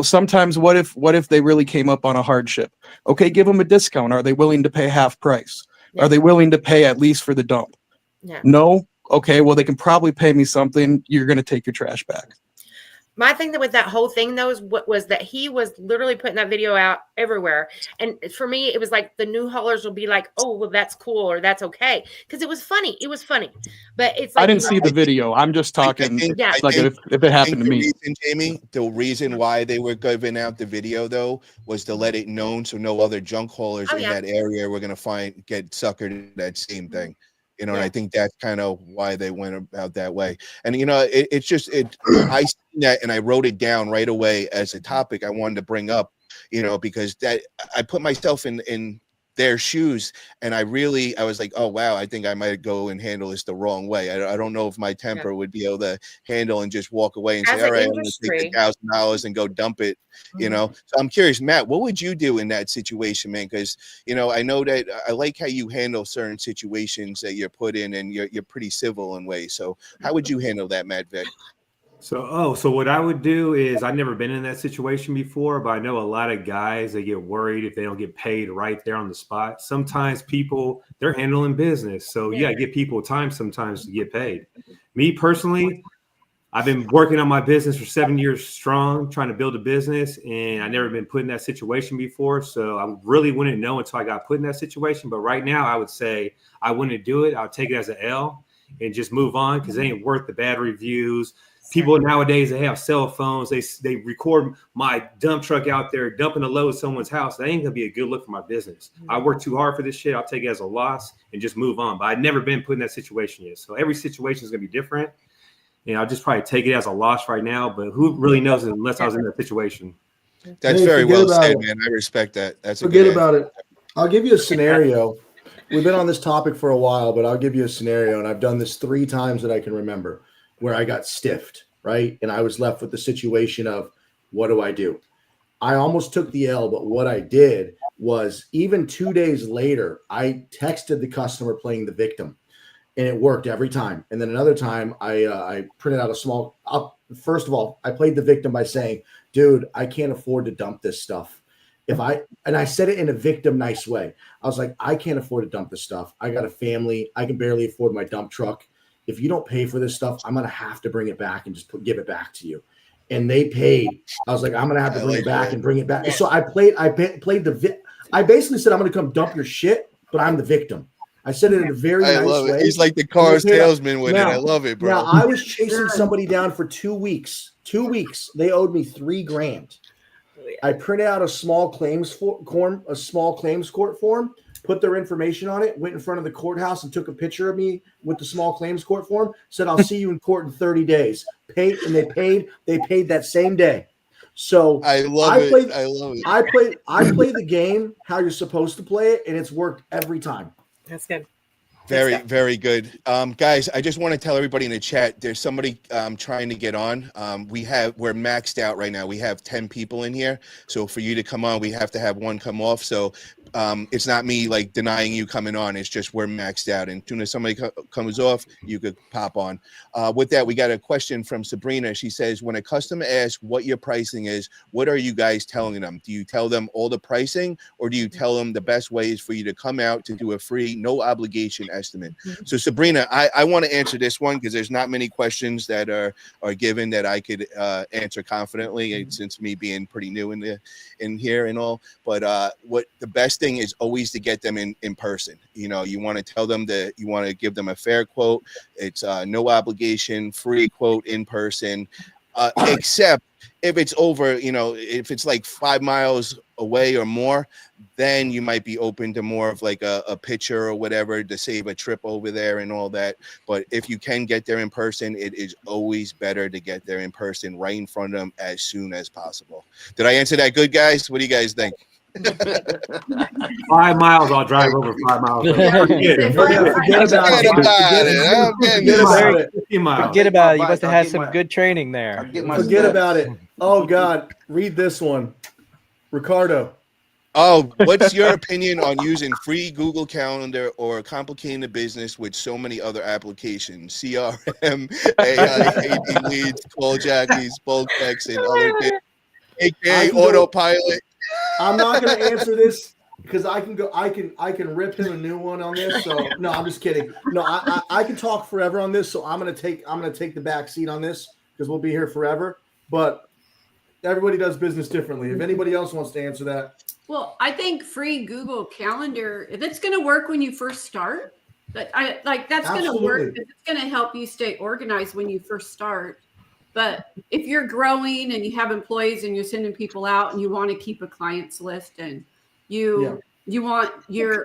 sometimes what if they really came up on a hardship? Okay, give them a discount. Are they willing to pay half price? Yeah. Are they willing to pay at least for the dump? Yeah. No. Okay, well, they can probably pay me something. You're going to take your trash back. My thing with that whole thing, though, was that he was literally putting that video out everywhere. And for me, it was like the new haulers will be like, oh, well, that's cool, or that's okay. Because it was funny. It was funny. But it's like, I didn't see the video. I'm just talking if it happened to me. Jamie, the reason why they were giving out the video, though, was to let it known so no other junk haulers in that area were going to get suckered in that same thing. And I think that's kind of why they went about that way. And, I seen that and I wrote it down right away as a topic I wanted to bring up, because that I put myself in their shoes, and I was like, oh wow, I think I might go and handle this the wrong way. I don't know if my temper would be able to handle and just walk away and say, all right, I'm going to take the $1,000 and go dump it. So I'm curious, Matt, what would you do in that situation, man? Because I know that I like how you handle certain situations that you're put in, and you're pretty civil in ways. So how would you handle that, Matt Vick? So what I would do is, I've never been in that situation before, but I know a lot of guys, they get worried if they don't get paid right there on the spot. Sometimes people, they're handling business. So you got to give people time sometimes to get paid. Me personally, I've been working on my business for 7 years strong, trying to build a business, and I've never been put in that situation before. So I really wouldn't know until I got put in that situation. But right now I would say I wouldn't do it. I'll take it as an L and just move on, because it ain't worth the bad reviews. People nowadays, they have cell phones. They record my dump truck out there dumping a load at someone's house. That ain't gonna be a good look for my business. I work too hard for this shit. I'll take it as a loss and just move on. But I've never been put in that situation yet. So every situation is gonna be different. And I'll just probably take it as a loss right now. But who really knows it unless I was in that situation? That's very well said, man. I respect that. Forget about it. I'll give you a scenario. We've been on this topic for a while, but I'll give you a scenario, and I've done this 3 times that I can remember, where I got stiffed. right? And I was left with the situation of, what do I do? I almost took the L, but what I did was, even 2 days later, I texted the customer playing the victim, and it worked every time. And then another time, I printed out a small. First of all, I played the victim by saying, "Dude, I can't afford to dump this stuff. And I said it in a victim nice way. I was like, I can't afford to dump this stuff. I got a family. I can barely afford my dump truck. If you don't pay for this stuff, I'm gonna have to bring it back and just give it back to you." And they paid. I was like, I'm gonna have to bring it back and bring it back. So I played the. I basically said, I'm gonna come dump your shit, but I'm the victim. I said it in a very nice way. He's like the car salesman with it. I love it, bro. Now, I was chasing somebody down for 2 weeks. 2 weeks. They owed me $3,000. I printed out a small claims court form, put their information on it, went in front of the courthouse and took a picture of me with the small claims court form, said, "I'll see you in court in 30 days. Paid, and they paid that same day. So I love it. I love it. I play the game how you're supposed to play it, and it's worked every time. That's good. Very, very good. Guys, I just want to tell everybody in the chat, there's somebody trying to get on. We're maxed out right now. We have 10 people in here. So for you to come on, we have to have one come off. So it's not me like denying you coming on. It's just we're maxed out. And as soon as somebody comes off, you could pop on. With that, we got a question from Sabrina. She says, when a customer asks what your pricing is, what are you guys telling them? Do you tell them all the pricing, or do you tell them the best way is for you to come out to do a free, no obligation estimate? So Sabrina, I want to answer this one because there's not many questions that are given that I could answer confidently, since me being pretty new in here and all. But what the best thing is always to get them in person. You know, you want to tell them that you want to give them a fair quote. It's no obligation, free quote in person, except if it's over, you know, if it's like 5 miles away or more, then you might be open to more of like a picture or whatever to save a trip over there and all that. But if you can get there in person, it is always better to get there in person, right in front of them as soon as possible. Did I answer that good, guys? What do you guys think? 5 miles, I'll drive over 5 miles. Forget about it. You must have had some good training there. Forget about it. Oh God, read this one, Ricardo. Oh, what's your opinion on using free Google Calendar or complicating the business with so many other applications? CRM, AI, AD leads, call jockeys, bulk text, and other things, aka Autopilot. I'm not going to answer this because I can rip him a new one on this. So no, I'm just kidding. No, I can talk forever on this. So I'm going to take the back seat on this because we'll be here forever. But everybody does business differently. If anybody else wants to answer that. Well, I think free Google Calendar, if it's going to work when you first start, that's going to work. It's going to help you stay organized when you first start. But if you're growing and you have employees and you're sending people out and you want to keep a clients list and you want your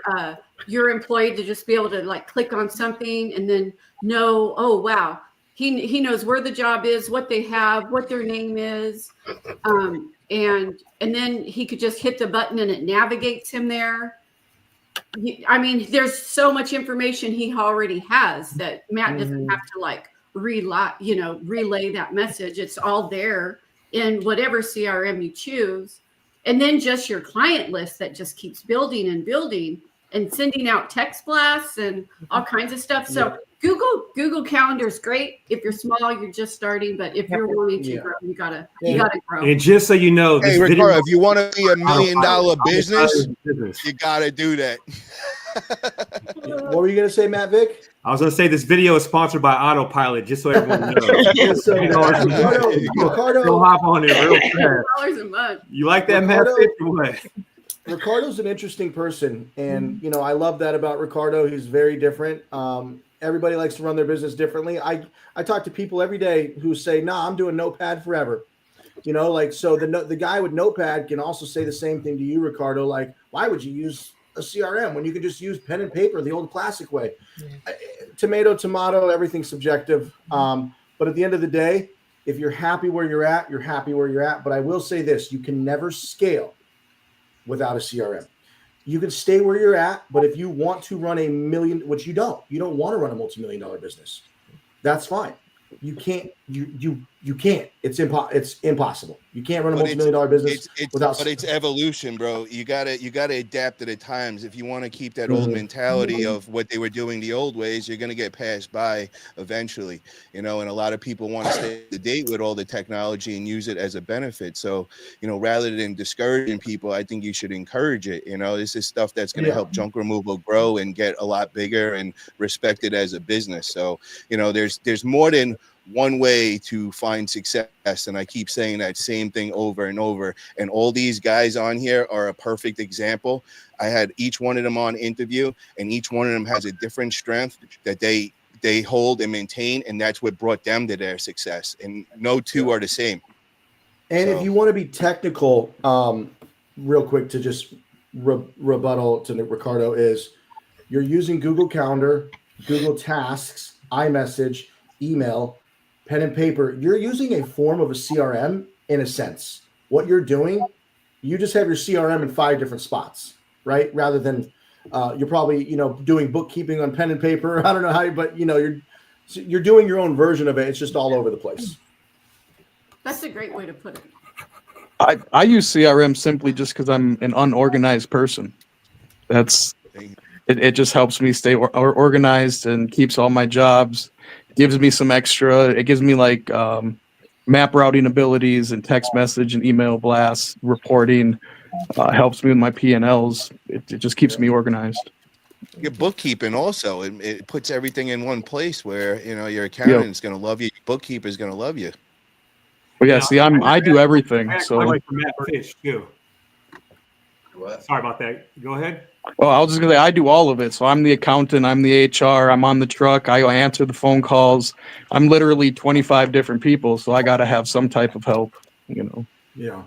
employee to just be able to like click on something and then know, oh wow, he knows where the job is, what they have, what their name is, and then he could just hit the button and it navigates him there. I mean, there's so much information he already has that Matt doesn't have to like relay that message. It's all there in whatever CRM you choose. And then just your client list that just keeps building and building and sending out text blasts and all kinds of stuff. So Google Calendar is great. If you're small, you're just starting, but if you're wanting to grow, you gotta grow. And just so you know, hey Ricardo, if you want to be $1 million business, you gotta do that. What were you gonna say, Matt Vick? I was gonna say this video is sponsored by Autopilot, just so everyone knows. Ricardo, go hop on it real fast. $1 a month. You like that, Matt? What? Ricardo's an interesting person, and you know I love that about Ricardo. He's very different. Everybody likes to run their business differently. I talk to people every day who say, "Nah, I'm doing Notepad forever." You know, like so the guy with Notepad can also say the same thing to you, Ricardo. Like, why would you use a CRM when you could just use pen and paper the old classic way? Tomato, everything's subjective. But at the end of the day, if you're happy where you're at, you're happy where you're at. But I will say this: you can never scale without a CRM. You can stay where you're at, but if you want to run you don't want to run a multi-million-dollar business. That's fine. You can't. You you can't. It's impossible. You can't run a But multi-million-dollar business without. But it's evolution, bro. You gotta adapt to the times. If you want to keep that old mentality of what they were doing the old ways, you're gonna get passed by eventually. And a lot of people want to stay up to date with all the technology and use it as a benefit. So, rather than discouraging people, I think you should encourage it. This is stuff that's gonna help junk removal grow and get a lot bigger and respected as a business. So, there's more than one way to find success, and I keep saying that same thing over and over, and all these guys on here are a perfect example. I had each one of them on interview, and each one of them has a different strength that they hold and maintain, and that's what brought them to their success, and no two are the same. And if you want to be technical, real quick, to just rebuttal to Ricardo, is you're using Google Calendar, Google Tasks, iMessage, email, pen and paper. You're using a form of a CRM in a sense. What you're doing, you just have your CRM in 5 different spots, right? Rather than you're probably doing bookkeeping on pen and paper. I don't know how, but you're doing your own version of it. It's just all over the place. That's a great way to put it. I use CRM simply just because I'm an unorganized person. It just helps me stay organized and keeps all my jobs. Gives me some extra. It gives me like map routing abilities and text message and email blasts, reporting. Helps me with my P&Ls. It just keeps me organized. Your bookkeeping also, it puts everything in one place where your accountant's going to love you, your bookkeeper's going to love you. Well, yeah. See, I do everything. So I like Matt Fitch too. What? Sorry about that. Go ahead. Well, I was just gonna say I do all of it. So I'm the accountant, I'm the HR, I'm on the truck, I answer the phone calls. I'm literally 25 different people, so I gotta have some type of help, Yeah.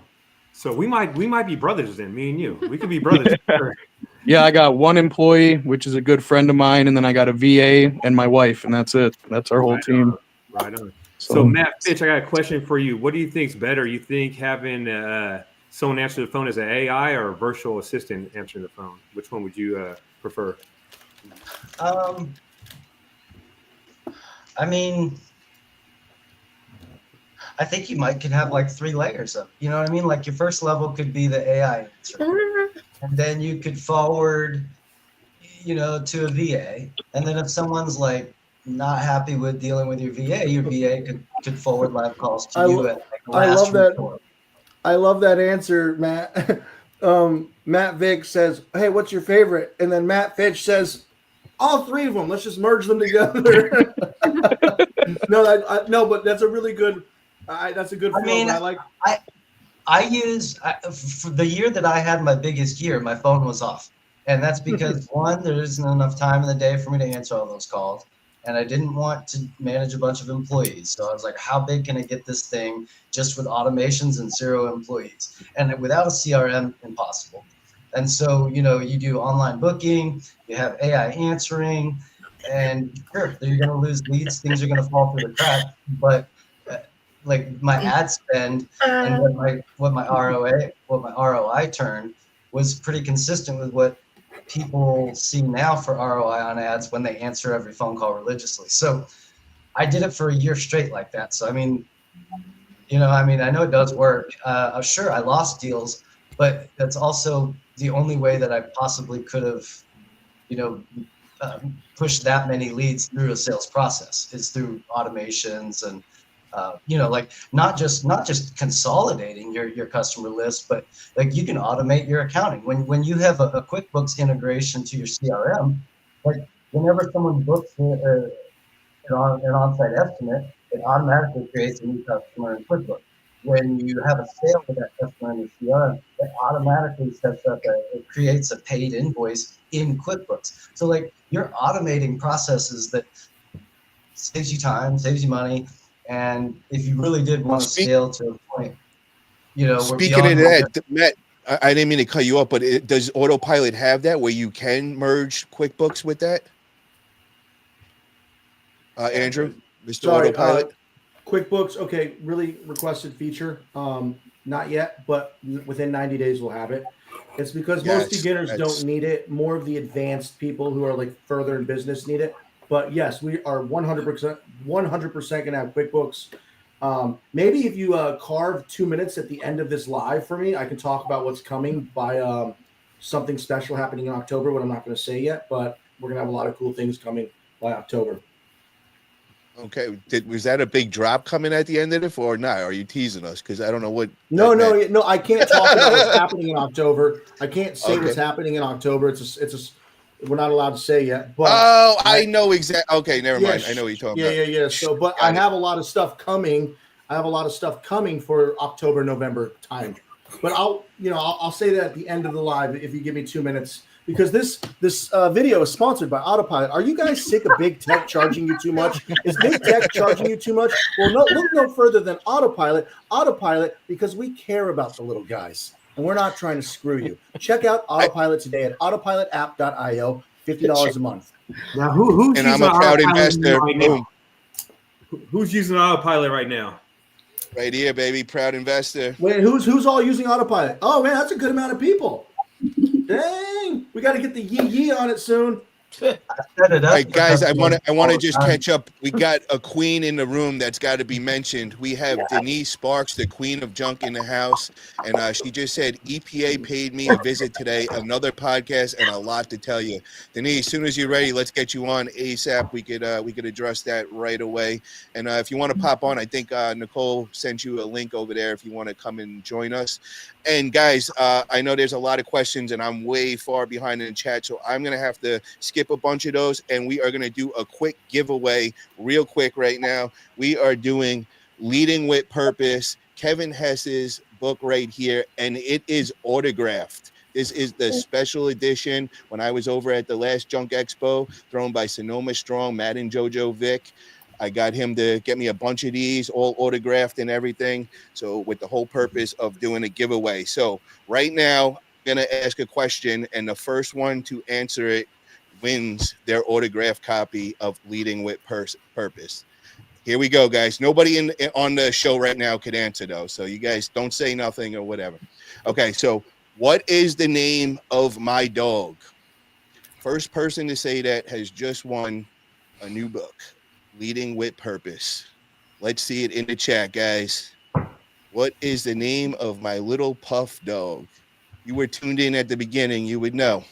So we might be brothers then, me and you. We could be brothers. Yeah, I got one employee, which is a good friend of mine, and then I got a VA and my wife, and that's it. That's our whole team. Right on. So Matt Fitch, I got a question for you. What do you think's better? You think having someone answer the phone as an AI or a virtual assistant answering the phone? Which one would you prefer? I mean, I think you could have like 3 layers of, you know what I mean? Like your first level could be the AI answer, and then you could forward, to a VA, and then if someone's like not happy with dealing with your VA could forward live calls to you at like the last report. I love that answer, Matt. Matt Vick says, "Hey, what's your favorite?" And then Matt Fitch says, "All 3 of them. Let's just merge them together." No, but that's a really good. That's a good. I mean, I use for the year that I had my biggest year, my phone was off, and that's because one, there isn't enough time in the day for me to answer all those calls. And I didn't want to manage a bunch of employees. So I was like, how big can I get this thing just with automations and 0 employees? And without a CRM, impossible. And so, you do online booking, you have AI answering, and sure, you're going to lose leads. Things are going to fall through the cracks. But like my ad spend and what my ROI turned was pretty consistent with what people see now for ROI on ads when they answer every phone call religiously. So I did it for a year straight like that. So, I know it does work. Sure, I lost deals, but that's also the only way that I possibly could have, pushed that many leads through a sales process is through automations and, not just consolidating your customer list, but like you can automate your accounting. When you have a QuickBooks integration to your CRM, like whenever someone books an on-site estimate, it automatically creates a new customer in QuickBooks. When you have a sale with that customer in the CRM, it automatically sets up it creates a paid invoice in QuickBooks. So like you're automating processes that saves you time, saves you money. And if you really did want to scale to a point, Speaking of that, Matt, I didn't mean to cut you off, but does Autopilot have that where you can merge QuickBooks with that? Andrew, Mr. Autopilot? QuickBooks, okay, really requested feature. Not yet, but within 90 days we'll have it. It's because most beginners don't need it. More of the advanced people who are like further in business need it. But yes, we are 100% going to have QuickBooks. Maybe if you carve 2 minutes at the end of this live for me, I can talk about what's coming by something special happening in October, what I'm not going to say yet, but we're going to have a lot of cool things coming by October. Okay. Was that a big drop coming at the end of it or not? Are you teasing us? Because I don't know what. No, I can't talk about what's happening in October. I can't say what's happening in October. We're not allowed to say yet. But I know exactly. Okay, never mind. I know what you're talking about. Yeah. So, but I have a lot of stuff coming. I have a lot of stuff coming for October, November time. But I'll say that at the end of the live if you give me 2 minutes. Because this video is sponsored by Autopilot. Are you guys sick of big tech charging you too much? Is big tech charging you too much? Well, look no further than Autopilot. Autopilot, because we care about the little guys, and we're not trying to screw you. Check out Autopilot today at autopilotapp.io. $50 a month. Now, who's and I'm a proud investor. Right now? Who's using Autopilot right now? Right here, baby. Proud investor. Wait, who's all using Autopilot? Oh man, that's a good amount of people. Dang, we got to get the yee on it soon. I set it up. All right, guys, I want to just catch up. We got a queen in the room that's got to be mentioned. We have Denise Sparks, the queen of junk in the house, and she just said EPA paid me a visit today. Another podcast and a lot to tell you. Denise, as soon as you're ready, let's get you on ASAP. We could address that right away. And if you want to pop on, I think Nicole sent you a link over there if you want to come and join us. And guys, I know there's a lot of questions, and I'm way far behind in the chat, so I'm gonna have to skip a bunch of those, and we are going to do a quick giveaway real quick right now. We are doing Leading with Purpose, Kevin Hess's book right here, and it is autographed. This is the special edition. When I was over at the last Junk Expo, thrown by Sonoma Strong, Matt and Jojo, Vick, I got him to get me a bunch of these, all autographed and everything. So with the whole purpose of doing a giveaway. So right now, I'm going to ask a question, and the first one to answer it wins their autographed copy of Leading with Purpose. Here we go, guys. Nobody on the show right now could answer, though, so you guys don't say nothing or whatever. Okay, so what is the name of my dog? First person to say that has just won a new book, Leading with Purpose. Let's see it in the chat, guys. What is the name of my little puff dog? You were tuned in at the beginning, you would know.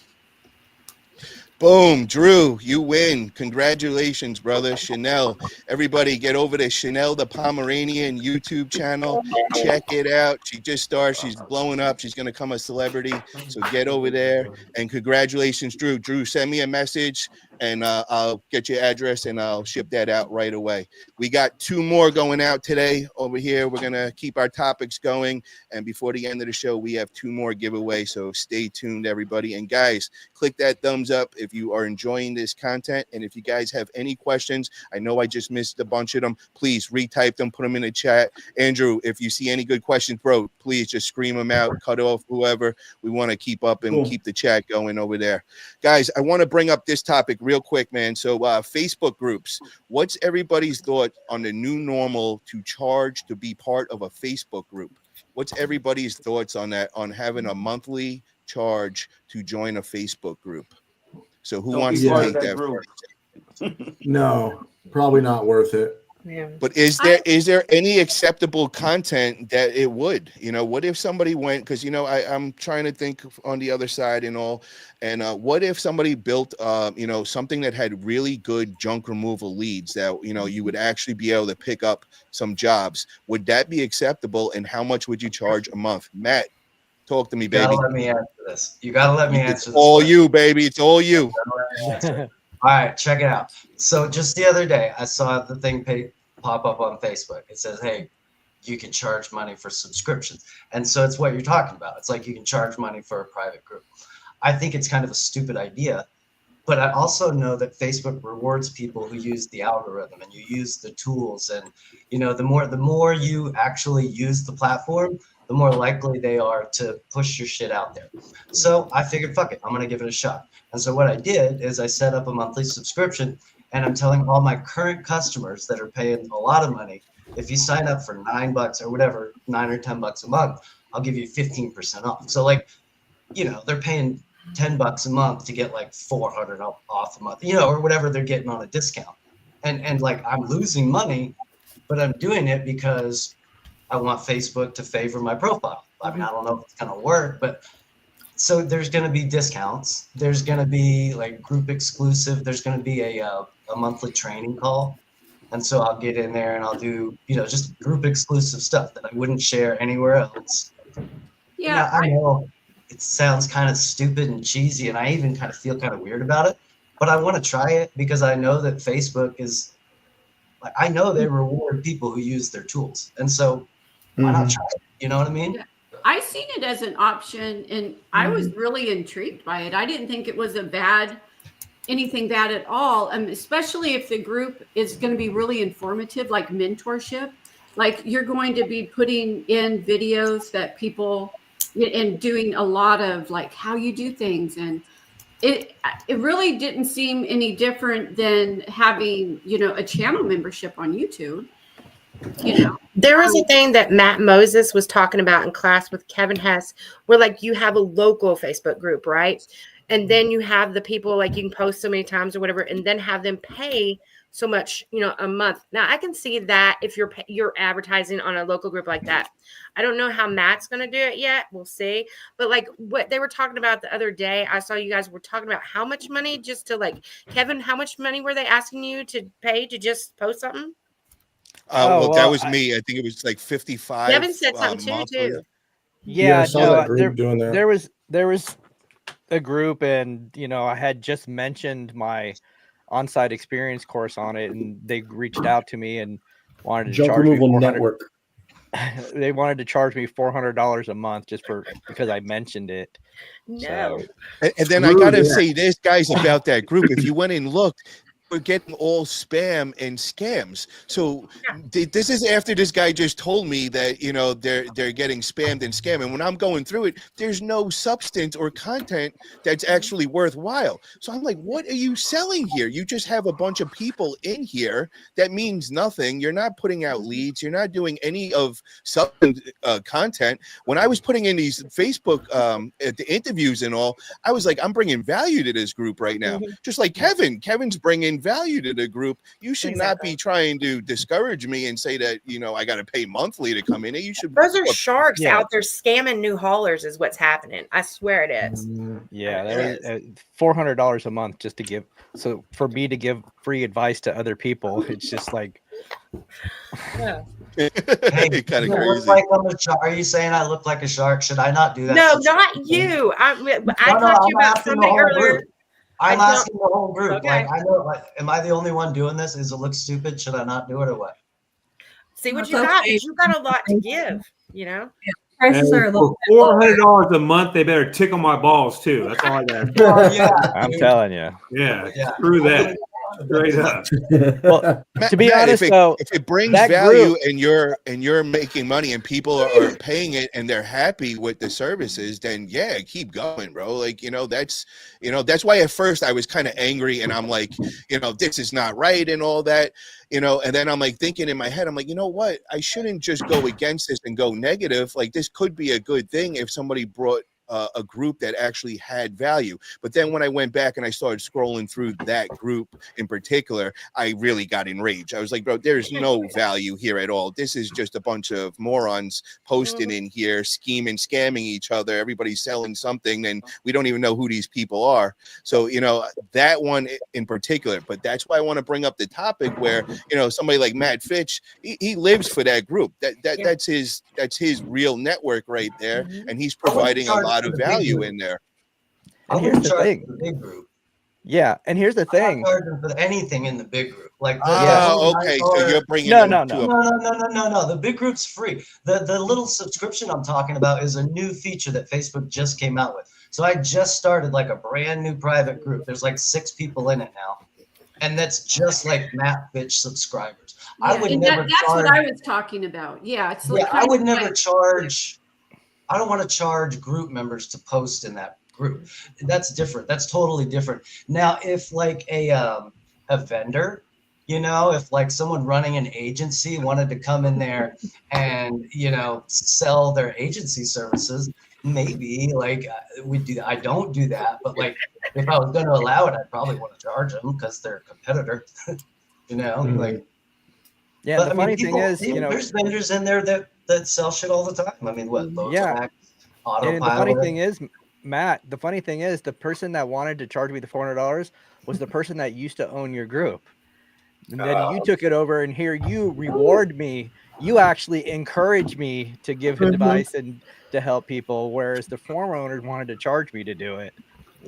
Boom, Drew, you win. Congratulations, brother. Chanel, everybody get over to Chanel the Pomeranian YouTube channel. Check it out. She just started. She's blowing up. She's going to become a celebrity. So get over there. And congratulations, Drew. Drew, send me a message, and I'll get your address, and I'll ship that out right away. We got 2 more going out today over here. We're going to keep our topics going. And before the end of the show, we have 2 more giveaways. So stay tuned, everybody. And guys, click that thumbs up if you are enjoying this content. And if you guys have any questions, I know I just missed a bunch of them. Please retype them, put them in the chat. Andrew, if you see any good questions, bro, please just scream them out, cut off whoever. We want to keep up and keep the chat going over there. Guys, I want to bring up this topic real quick, man. So Facebook groups, what's everybody's thought on the new normal to charge to be part of a Facebook group? What's everybody's thoughts on that, on having a monthly charge to join a Facebook group? So who wants to take that group? No, probably not worth it. Yeah. But is there any acceptable content that it would? You know, what if somebody went, because, you know, I'm trying to think on the other side and all, and what if somebody built, you know, something that had really good junk removal leads that, you know, you would actually be able to pick up some jobs? Would that be acceptable? And how much would you charge a month? Matt, talk to me, baby. You gotta let me answer this. You gotta let me answer this. It's all you, baby. It's all you. All right, check it out. So just the other day, I saw the thing pop up on Facebook. It says, hey, you can charge money for subscriptions. And so it's what you're talking about. It's like you can charge money for a private group. I think it's kind of a stupid idea, but I also know that Facebook rewards people who use the algorithm and you use the tools. And, you know, the more you actually use the platform, the more likely they are to push your shit out there. So I figured, fuck it, I'm going to give it a shot. And so what I did is I set up a monthly subscription, and I'm telling all my current customers that are paying a lot of money, if you sign up for $9 or whatever, $9 or $10 a month, I'll give you 15% off. So like, you know, they're paying $10 a month to get like 400 off a month, you know, or whatever they're getting on a discount. And like, I'm losing money, but I'm doing it because I want Facebook to favor my profile. I mean, I don't know if it's going to work, but so there's going to be discounts. There's going to be like group exclusive. There's going to be a monthly training call. And so I'll get in there and I'll do, just group exclusive stuff that I wouldn't share anywhere else. Yeah, I know it sounds kind of stupid and cheesy, and I even kind of feel kind of weird about it, but I want to try it because I know that Facebook is, like, I know they reward people who use their tools. And so why not try it? You know what I mean? Yeah. I seen it as an option, and I was really intrigued by it. I didn't think it was anything bad at all, especially if the group is going to be really informative, like mentorship. Like you're going to be putting in videos that people and doing a lot of like how you do things, and it really didn't seem any different than having a channel membership on YouTube. There was a thing that Matt Moses was talking about in class with Kevin Hess, where like you have a local Facebook group, right? And then you have the people, like you can post so many times or whatever, and then have them pay so much, a month. Now I can see that if you're advertising on a local group like that. I don't know how Matt's going to do it yet. We'll see. But like what they were talking about the other day, I saw you guys were talking about how much money just to like, Kevin, how much money were they asking you to pay to just post something? Well, that was me. I think it was like 55. Kevin said something too. Yeah, I saw that group doing that. There was a group, and I had just mentioned my on-site experience course on it, and they reached out to me and wanted to Junk charge me removal $400. network. They wanted to charge me $400 a month just because I mentioned it. No. So, And then I gotta say this, guys, about that group. If you went and looked, we're getting all spam and scams. So this is after this guy just told me that they're getting spammed and scammed. And when I'm going through it, there's no substance or content that's actually worthwhile. So I'm like, what are you selling here? You just have a bunch of people in here. That means nothing. You're not putting out leads. You're not doing any of substance content. When I was putting in these Facebook the interviews and all, I was like, I'm bringing value to this group right now. Just like Kevin's bringing value to the group. You should not be trying to discourage me and say that I got to pay monthly to come in. You should. Those are sharks out there scamming new haulers is what's happening. I swear it is. Yeah, that was $400 a month just to give. So for me to give free advice to other people, it's just like. Yeah. Hey, kind of you crazy. like I'm a shark. Are you saying I look like a shark? Should I not do that? No, not you. I talked to you about something earlier. I'm asking the whole group. Okay. Like, I know. Like, am I the only one doing this? Is it look stupid? Should I not do it or what? See what you got. You got a lot to give. Prices are a little bit For lower. $400 a month, they better tickle my balls too. That's all I got. I'm telling you. Yeah, screw that. Straight up. Well, to be honest, though, if it brings that value group- and you're making money and people are paying it and they're happy with the services, then yeah, keep going, bro. Like that's why at first I was kind of angry and I'm like, this is not right and all that, and then I'm like thinking in my head, I'm like, you know what, I shouldn't just go against this and go negative. Like this could be a good thing if somebody brought a group that actually had value. But then when I went back and I started scrolling through that group in particular, I really got enraged. I was like, bro, there's no value here at all. This is just a bunch of morons posting in here, scheming, scamming each other. Everybody's selling something and we don't even know who these people are. So, that one in particular, but that's why I want to bring up the topic where, somebody like Matt Fitch, he lives for that group. That's his real network right there. And he's providing a lot of value in there. And here's the thing. The big group. Yeah, and here's the thing. I'm not charging for anything in the big group. Like, okay, so you're bringing No. The big group's free. The little subscription I'm talking about is a new feature that Facebook just came out with. So I just started like a brand new private group. There's like 6 people in it now, and that's just like Matt Fitch subscribers. Yeah, I would never that's charge. what I was talking about. Yeah, it's like I would never charge. I don't want to charge group members to post in that group. That's different. That's totally different. Now, if like a vendor, if like someone running an agency wanted to come in there and, sell their agency services, maybe like we do that. I don't do that, but like if I was going to allow it, I'd probably want to charge them because they're a competitor, like. Yeah, But the I mean, funny thing is, there's vendors in there that sell shit all the time. I mean, what? Yeah. Autopilot. And the funny thing is, Matt, the funny thing is, the person that wanted to charge me the $400 was the person that used to own your group. And then you took it over, and here you reward me. You actually encourage me to give advice and to help people, whereas the former owners wanted to charge me to do it.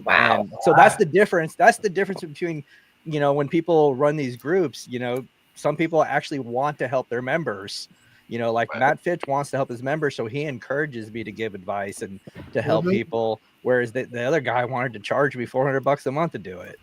Wow. And so that's the difference. That's the difference between, when people run these groups, some people actually want to help their members. Like Matt Fitch wants to help his members, so he encourages me to give advice and to help people. Whereas the other guy wanted to charge me $400 a month to do it.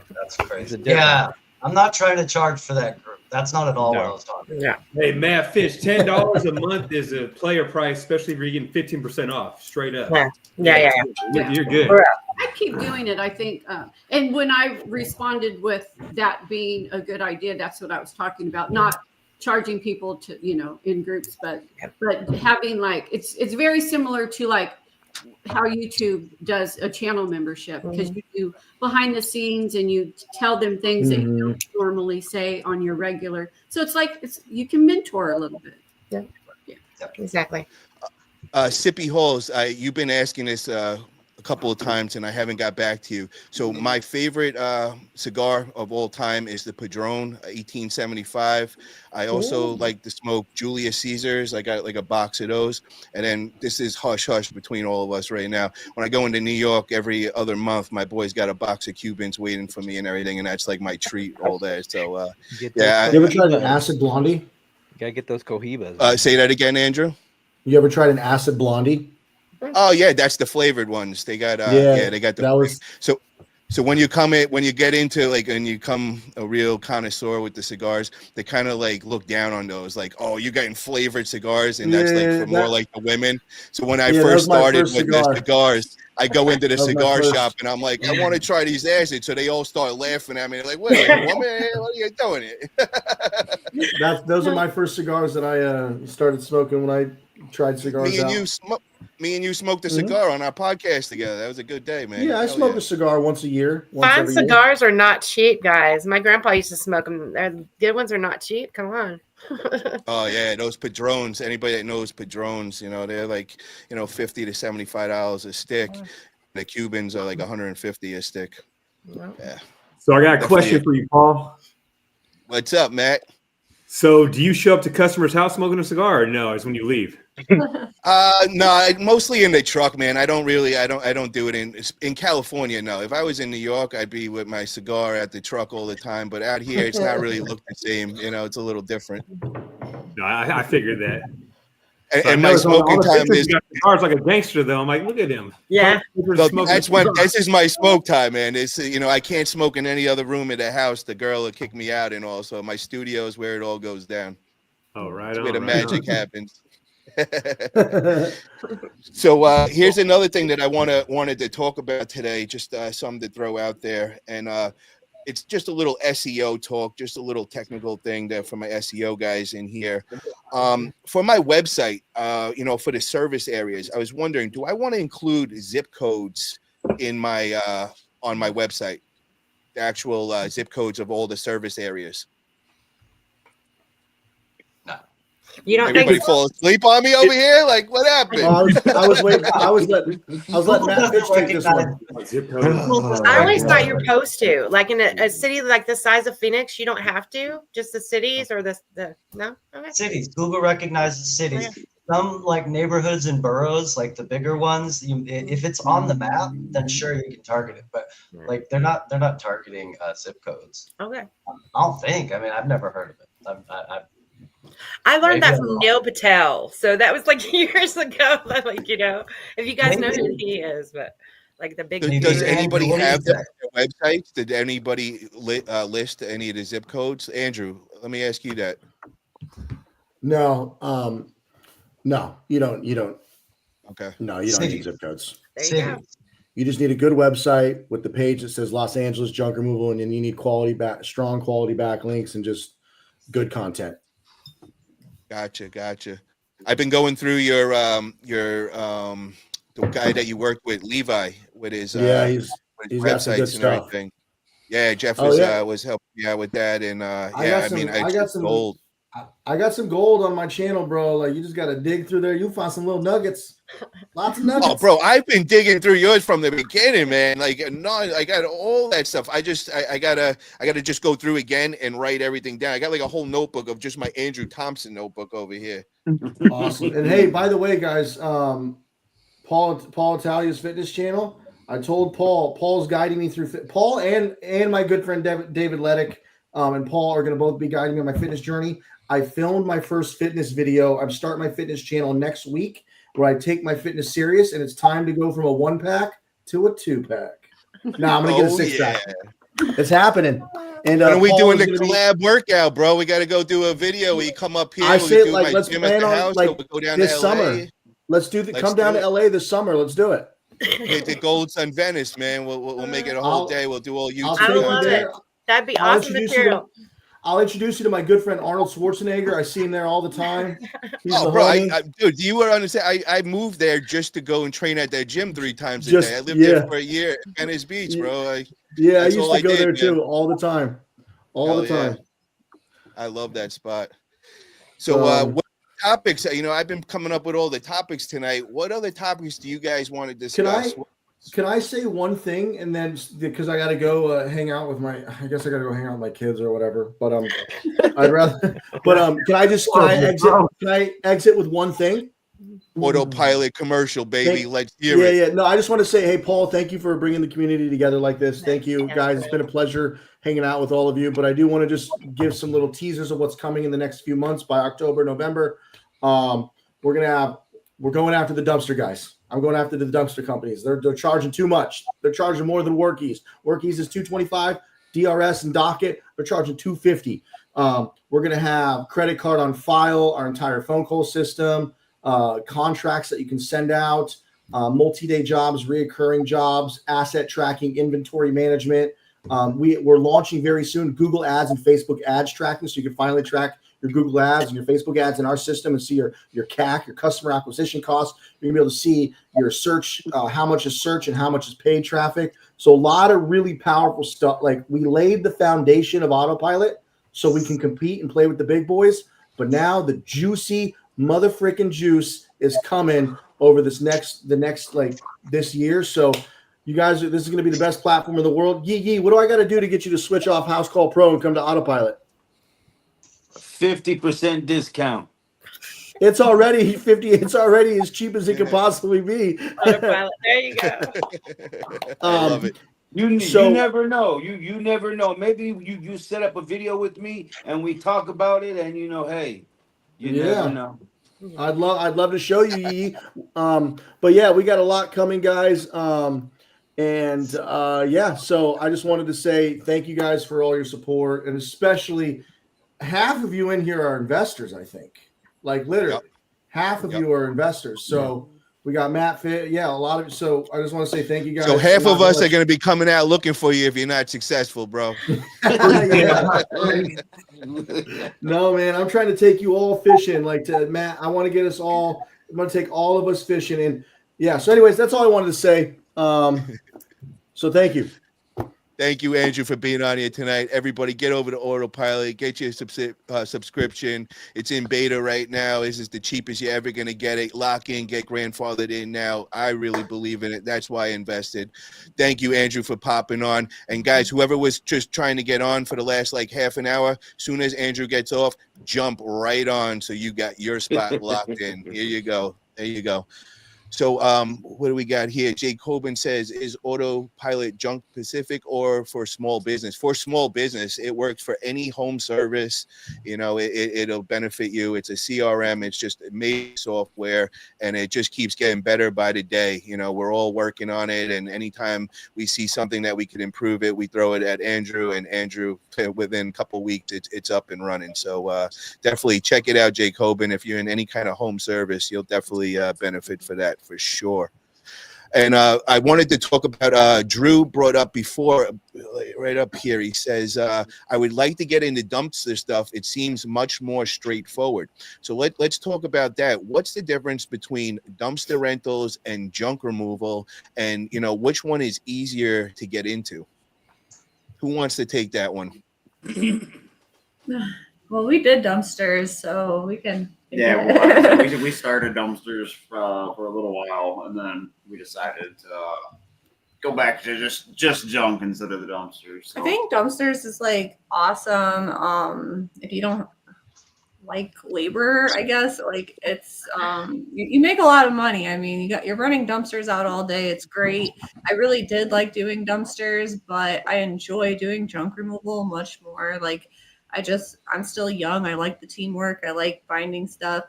That's crazy. Yeah, I'm not trying to charge for that group. That's not at all what I was talking about. Yeah. Hey, Matt Fitch, $10 a month is a player price, especially if you're getting 15% off straight up. Yeah. You're good. I keep doing it, I think. And when I responded with that being a good idea, that's what I was talking about. Not charging people to, in groups, but having it's very similar to how YouTube does a channel membership, because you do behind the scenes and you tell them things that you don't normally say on your regular. So it's you can mentor a little bit. Yeah. Exactly. Sippy Halls, you've been asking this a couple of times and I haven't got back to you. So my favorite cigar of all time is the Padron 1875. I also like to smoke Julius Caesars. I got like a box of those. And then this is hush hush between all of us right now. When I go into New York every other month, my boy's got a box of Cubans waiting for me and everything, and that's like my treat all day. So yeah. You ever tried an acid blondie? You gotta get those Cohibas. Say that again, Andrew. You ever tried an acid blondie? Oh yeah, that's the flavored ones. They got they got the that was so when you get into and you come a real connoisseur with the cigars, they kind of look down on those, oh, you're getting flavored cigars, and that's for more like the women. So when I first started with the cigars, I go into the cigar shop and I'm like, I want to try these acids. So they all start laughing at me. They're like, wait, woman, what are you doing it? Those are my first cigars that I started smoking when I tried cigars. Me and you smoked a cigar on our podcast together. That was a good day, man. Yeah, I smoke a cigar once a year. Fine cigars are not cheap, guys. My grandpa used to smoke them. The good ones are not cheap. Come on. Oh yeah, those Padrones. Anybody that knows Padrones, they're $50 to $75 a stick. The Cubans are $150 a stick. Yeah. So I got a question for you, Paul. What's up, Matt? So do you show up to customers' house smoking a cigar, or no? It's when you leave. No, mostly in the truck, man. I don't do it in California. No, if I was in New York, I'd be with my cigar at the truck all the time. But out here, it's not really looked the same. It's a little different. No, I figured that. And my smoking time is cigars like a gangster, though. I'm like, look at him. Yeah, this is my smoke time, man. It's I can't smoke in any other room in the house. The girl will kick me out, and also my studio is where it all goes down. Oh, right. Where the magic happens. So here's another thing that I wanted to talk about today, just something to throw out there, and it's just a little SEO talk, just a little technical thing there for my SEO guys in here. For my website, for the service areas, I was wondering, do I want to include zip codes in my on my website, the actual zip codes of all the service areas? You don't Everybody fall asleep on me over here? Like, what happened? I was waiting. I was letting Matt Fitch take this one. I always thought you're supposed to. Like in a city like the size of Phoenix, you don't have to. Just the cities or the no? Okay. Cities. Google recognizes cities. Okay. Some neighborhoods and boroughs, like the bigger ones, if it's on the map, then sure you can target it. But they're not targeting zip codes. Okay. I don't think. I mean, I've never heard of it. I learned that from Neil Patel. So that was years ago. If you guys know who he is, but the big. Does anybody have their websites? Did anybody list any of the zip codes? Andrew, let me ask you that. No, no, you don't. Okay. No, you don't need zip codes. There you go. You just need a good website with the page that says Los Angeles junk removal, and then you need strong quality backlinks and just good content. Gotcha. I've been going through your the guy that you worked with, Levi, with his he's got some good websites and stuff. everything. Yeah, Jeff was helping me out with that, and I got some I got some gold on my channel, bro. Like you just got to dig through there. You'll find some little nuggets. Lots of nuggets. Oh, bro, I've been digging through yours from the beginning, man. Like, no, I got all that stuff. I gotta just go through again and write everything down. I got like a whole notebook of just my Andrew Thompson notebook over here. Awesome. And hey, by the way, guys, Paul Italia's fitness channel. I told Paul's guiding me through Paul and my good friend David Leddick, and Paul are going to both be guiding me on my fitness journey. I filmed my first fitness video. I'm starting my fitness channel next week, where I take my fitness serious, and it's time to go from a 1-pack to a 2-pack. Now I'm gonna get a 6-pack. It's happening. And when are we doing the collab collab workout, bro? We got to go do a video where you come up here. I we say do like my let's gym at plan the on house, like or we go down this to summer. LA. Let's come down to LA this summer. Let's do it. Hit the Golds on Venice, man. We'll make it a whole day. We'll do all YouTube. I love it. That'd be awesome material. I'll introduce you to my good friend Arnold Schwarzenegger. I see him there all the time. Oh, bro, dude, do you understand? I moved there just to go and train at that gym 3 times a day. I lived there for a year at Venice Beach, bro. I used to go there too all the time. All the time. I love that spot. So, what topics? I've been coming up with all the topics tonight. What other topics do you guys want to discuss? Can I say one thing, and then because I got to go hang out with I guess I got to go hang out with my kids or whatever. But I'd rather. But can I exit with one thing? Autopilot commercial, baby. Let's hear it. Yeah. No, I just want to say, hey, Paul, thank you for bringing the community together like this. Thank you, guys. It's been a pleasure hanging out with all of you. But I do want to just give some little teasers of what's coming in the next few months. By October, November, we're going after the dumpster guys. I'm going after the dumpster companies. They're charging too much. They're charging more than Workies. Workies is $225. DRS and Docket, they're charging $250. We're going to have credit card on file, our entire phone call system, contracts that you can send out, multi-day jobs, reoccurring jobs, asset tracking, inventory management. We're launching very soon Google Ads and Facebook Ads tracking, so you can finally track your Google Ads and your Facebook ads in our system and see your CAC, your customer acquisition costs. You're gonna be able to see your search, how much is search and how much is paid traffic. So a lot of really powerful stuff. Like we laid the foundation of Autopilot so we can compete and play with the big boys. But now the juicy motherfucking juice is coming over this year. So you guys, this is gonna be the best platform in the world. Yee, what do I got to do to get you to switch off House Call Pro and come to Autopilot? 50% discount. It's already 50. It's already as cheap as it could possibly be. Autopilot. There you go. I love it. You never know. You never know. Maybe you set up a video with me and we talk about it, and hey, never know. I'd love to show you, Yee. But yeah, we got a lot coming, guys. So I just wanted to say thank you guys for all your support, and especially half of you in here are investors, I think. Like literally, half of you are investors. So we got Matt Fit. Yeah, a lot of. So I just want to say thank you guys. So half of us are going to be coming out looking for you if you're not successful, bro. No, man, I'm trying to take you all fishing. Like Matt, I want to get us all. I'm going to take all of us fishing. And yeah. So, anyways, that's all I wanted to say. So thank you. Thank you, Andrew, for being on here tonight. Everybody, get over to Autopilot. Get your subscription. It's in beta right now. This is the cheapest you're ever going to get it. Lock in, get grandfathered in now. I really believe in it. That's why I invested. Thank you, Andrew, for popping on. And, guys, whoever was just trying to get on for the last, half an hour, soon as Andrew gets off, jump right on so you got your spot locked in. Here you go. There you go. So what do we got here? Jay Coben says, is Autopilot junk specific or for small business? For small business, it works for any home service. It'll benefit you. It's a CRM. It's just made software, and it just keeps getting better by the day. We're all working on it, and anytime we see something that we can improve it, we throw it at Andrew, and Andrew, within a couple of weeks, it's up and running. So definitely check it out, Jay Coben. If you're in any kind of home service, you'll definitely benefit for that. For sure. And I wanted to talk about Drew brought up before, right up here. He says, I would like to get into dumpster stuff. It seems much more straightforward. So let's talk about that. What's the difference between dumpster rentals and junk removal? And, which one is easier to get into? Who wants to take that one? Well, we did dumpsters, so we can. Yeah, well, we started dumpsters for a little while, and then we decided to go back to just junk instead of the dumpsters. So. I think dumpsters is like awesome. If you don't like labor, I guess like it's you make a lot of money. I mean, you're running dumpsters out all day. It's great. I really did like doing dumpsters, but I enjoy doing junk removal much more. Like I'm still young. I like the teamwork. I like finding stuff.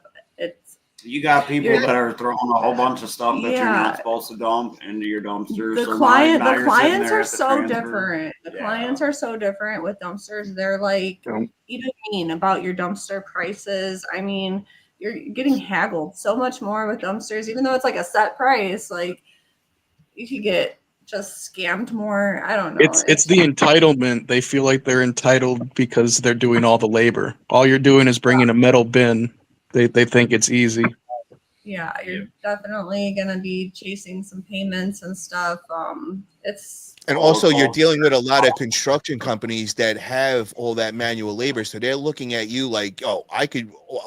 You got people that are throwing a whole bunch of stuff that you're not supposed to dump into your dumpsters. The clients are so different. The clients are so different with dumpsters. They're like, you know what I mean about your dumpster prices. I mean, you're getting haggled so much more with dumpsters, even though it's like a set price. Like you could get just scammed more. I don't know. It's the entitlement. They feel like they're entitled because they're doing all the labor. All you're doing is bringing a metal bin. They think it's easy. Yeah, you're definitely gonna be chasing some payments and stuff. And also you're dealing with a lot of construction companies that have all that manual labor, so they're looking at you like, oh,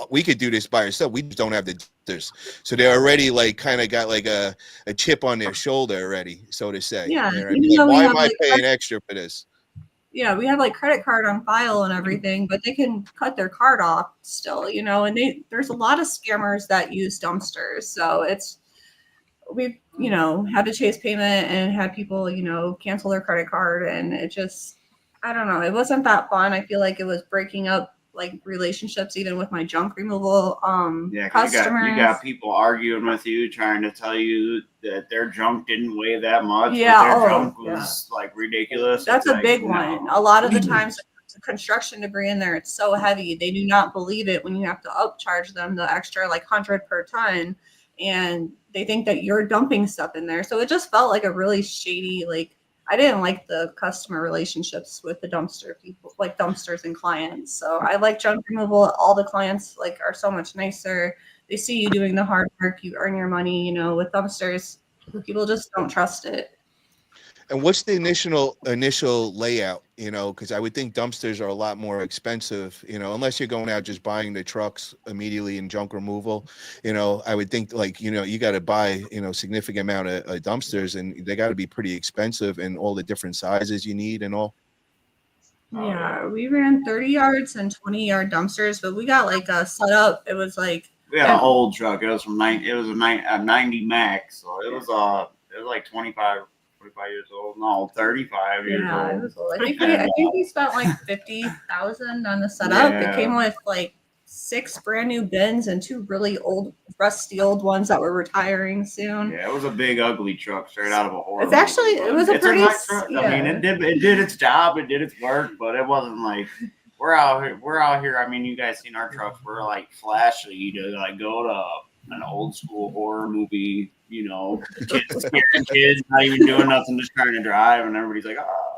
we could do this by ourselves. We just don't have the dumpsters. So they're already like kind of got like a chip on their shoulder already, so to say. Yeah. You know what I mean? Like, why am I paying extra for this? Yeah, we have like credit card on file and everything, but they can cut their card off still, you know, and there's a lot of scammers that use dumpsters. So we've, you know, had to chase payment and had people, you know, cancel their credit card, and it just, I don't know, it wasn't that fun. I feel like it was breaking up like relationships even with my junk removal customers. You got people arguing with you, trying to tell you that their junk didn't weigh that much. Yeah, but their junk was like ridiculous. That's it's a big one. A lot of the times the construction debris in there, it's so heavy. They do not believe it when you have to upcharge them the extra like 100 per ton, and they think that you're dumping stuff in there. So it just felt like a really shady, like I didn't like the customer relationships with the dumpster people, like dumpsters and clients. So I like junk removal. All the clients like are so much nicer. They see you doing the hard work. You earn your money. You know, with dumpsters, people just don't trust it. And what's the initial layout? You know, because I would think dumpsters are a lot more expensive, you know, unless you're going out just buying the trucks immediately in junk removal. You know, I would think like, you know, you got to buy, you know, significant amount of dumpsters, and they got to be pretty expensive, and all the different sizes you need and all. Yeah, we ran 30 yards and 20-yard dumpsters, but we got like a setup. It was like we had an old truck. It was a 90 Max, so it was like 25 years old. No, 35 years old. It was old. I think we spent like $50,000 on the setup. Yeah. It came with like 6 brand new bins and 2 really old, rusty old ones that were retiring soon. Yeah, it was a big, ugly truck straight out of a horror. It's actually, it was a pretty nice truck. Yeah. I mean, it did its job, it did its work, but it wasn't like we're out here. I mean, you guys seen our trucks? We're like flashy to like go to an old school horror movie. You know, kids scaring kids, not even doing nothing, just trying to drive, and everybody's like, oh,